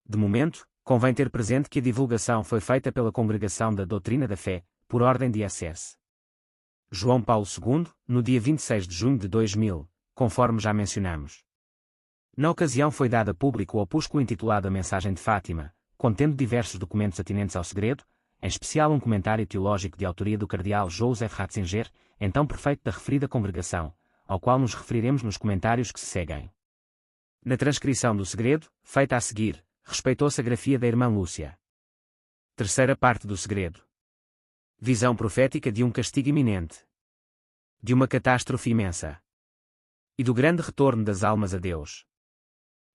De momento, convém ter presente que a divulgação foi feita pela Congregação da Doutrina da Fé, por ordem de SS. João Paulo II, no dia 26 de junho de 2000, conforme já mencionamos. Na ocasião foi dado a público o opúsculo intitulado A Mensagem de Fátima, contendo diversos documentos atinentes ao segredo, em especial um comentário teológico de autoria do cardeal Joseph Ratzinger, então prefeito da referida congregação, ao qual nos referiremos nos comentários que se seguem. Na transcrição do segredo, feita a seguir, respeitou-se a grafia da irmã Lúcia. Terceira parte do segredo. Visão profética de um castigo iminente. De uma catástrofe imensa. E do grande retorno das almas a Deus.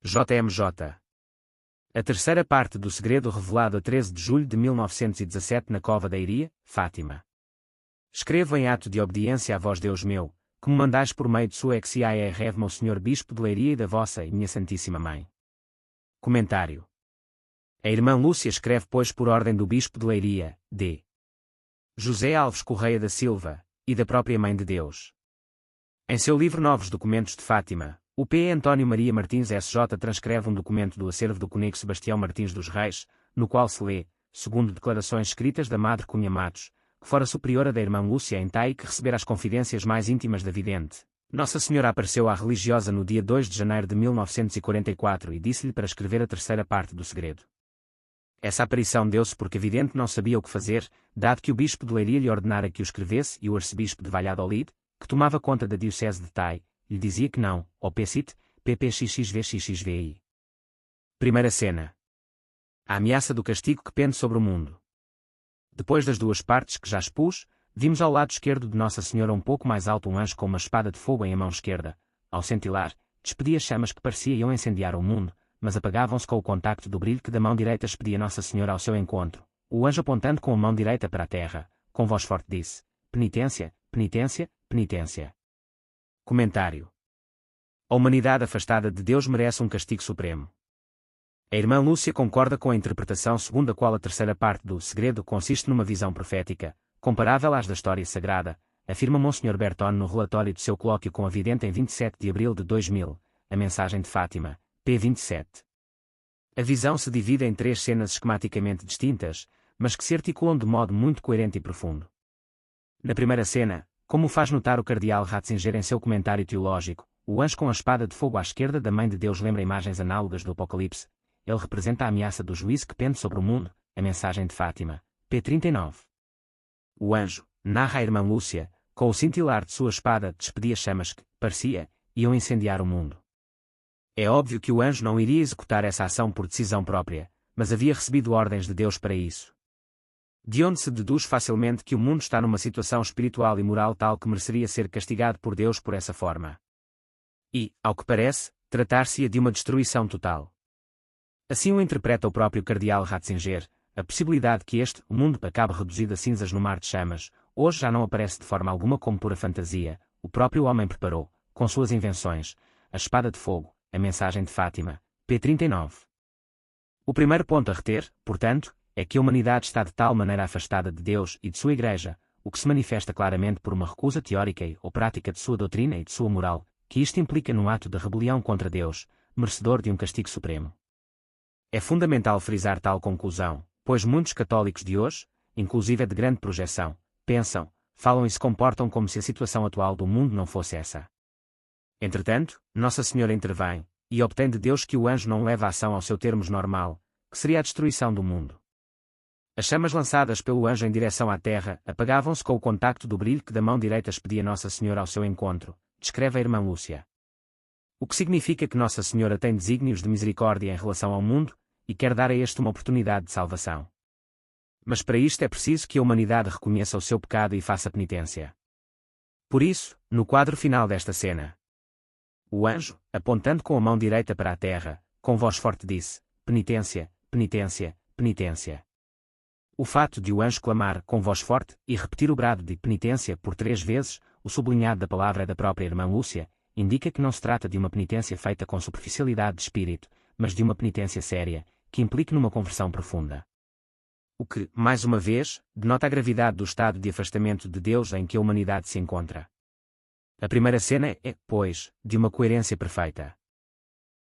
JMJ. A terceira parte do segredo revelado a 13 de julho de 1917 na Cova da Iria, Fátima. Escrevo em ato de obediência a vós Deus meu, que me mandais por meio de sua XIAR meu Senhor Bispo de Leiria e da vossa e minha Santíssima Mãe. Comentário. A irmã Lúcia escreve pois por ordem do bispo de Leiria, D. José Alves Correia da Silva, e da própria Mãe de Deus. Em seu livro Novos Documentos de Fátima, o P. António Maria Martins S.J. transcreve um documento do acervo do Cônego Sebastião Martins dos Reis, no qual se lê, segundo declarações escritas da Madre Cunha Matos, que fora superiora da irmã Lúcia em Tai que recebera as confidências mais íntimas da vidente. Nossa Senhora apareceu à religiosa no dia 2 de janeiro de 1944 e disse-lhe para escrever a terceira parte do segredo. Essa aparição deu-se porque a vidente não sabia o que fazer, dado que o bispo de Leiria lhe ordenara que o escrevesse e o arcebispo de Valladolid, que tomava conta da diocese de Tai, lhe dizia que não, ou PECIT, PPXXVXXVI. Primeira cena. A ameaça do castigo que pende sobre o mundo. Depois das duas partes que já expus, vimos ao lado esquerdo de Nossa Senhora um pouco mais alto um anjo com uma espada de fogo em a mão esquerda. Ao cintilar, despedia chamas que pareciam incendiar o mundo, mas apagavam-se com o contacto do brilho que da mão direita expedia Nossa Senhora ao seu encontro. O anjo apontando com a mão direita para a terra, com voz forte disse: penitência, penitência, penitência. Comentário. A humanidade afastada de Deus merece um castigo supremo. A irmã Lúcia concorda com a interpretação segundo a qual a terceira parte do segredo consiste numa visão profética, comparável às da história sagrada, afirma Monsenhor Bertone no relatório de seu colóquio com a vidente em 27 de abril de 2000, a mensagem de Fátima, p. 27. A visão se divide em três cenas esquematicamente distintas, mas que se articulam de modo muito coerente e profundo. Na primeira cena, como faz notar o cardeal Ratzinger em seu comentário teológico, o anjo com a espada de fogo à esquerda da Mãe de Deus lembra imagens análogas do Apocalipse. Ele representa a ameaça do juízo que pende sobre o mundo, a mensagem de Fátima, p. 39. O anjo, narra a irmã Lúcia, com o cintilar de sua espada despedia chamas que, parecia, iam incendiar o mundo. É óbvio que o anjo não iria executar essa ação por decisão própria, mas havia recebido ordens de Deus para isso. De onde se deduz facilmente que o mundo está numa situação espiritual e moral tal que mereceria ser castigado por Deus por essa forma. E, ao que parece, tratar-se-ia de uma destruição total. Assim o interpreta o próprio cardeal Ratzinger, a possibilidade que o mundo acabe reduzido a cinzas no mar de chamas, hoje já não aparece de forma alguma como pura fantasia, o próprio homem preparou, com suas invenções, a espada de fogo, a mensagem de Fátima, p. 39. O primeiro ponto a reter, portanto, é que a humanidade está de tal maneira afastada de Deus e de sua Igreja, o que se manifesta claramente por uma recusa teórica ou prática de sua doutrina e de sua moral, que isto implica num ato de rebelião contra Deus, merecedor de um castigo supremo. É fundamental frisar tal conclusão, pois muitos católicos de hoje, inclusive de grande projeção, pensam, falam e se comportam como se a situação atual do mundo não fosse essa. Entretanto, Nossa Senhora intervém, e obtém de Deus que o anjo não leva a ação ao seu termos normal, que seria a destruição do mundo. As chamas lançadas pelo anjo em direção à terra apagavam-se com o contacto do brilho que da mão direita expedia Nossa Senhora ao seu encontro, descreve a irmã Lúcia. O que significa que Nossa Senhora tem desígnios de misericórdia em relação ao mundo, e quer dar a este uma oportunidade de salvação. Mas para isto é preciso que a humanidade reconheça o seu pecado e faça penitência. Por isso, no quadro final desta cena, o anjo, apontando com a mão direita para a terra, com voz forte disse: penitência, penitência, penitência. O fato de o anjo clamar com voz forte e repetir o brado de penitência por 3 vezes, o sublinhado da palavra da própria irmã Lúcia, indica que não se trata de uma penitência feita com superficialidade de espírito, mas de uma penitência séria, que implique numa conversão profunda. O que, mais uma vez, denota a gravidade do estado de afastamento de Deus em que a humanidade se encontra. A primeira cena é, pois, de uma coerência perfeita.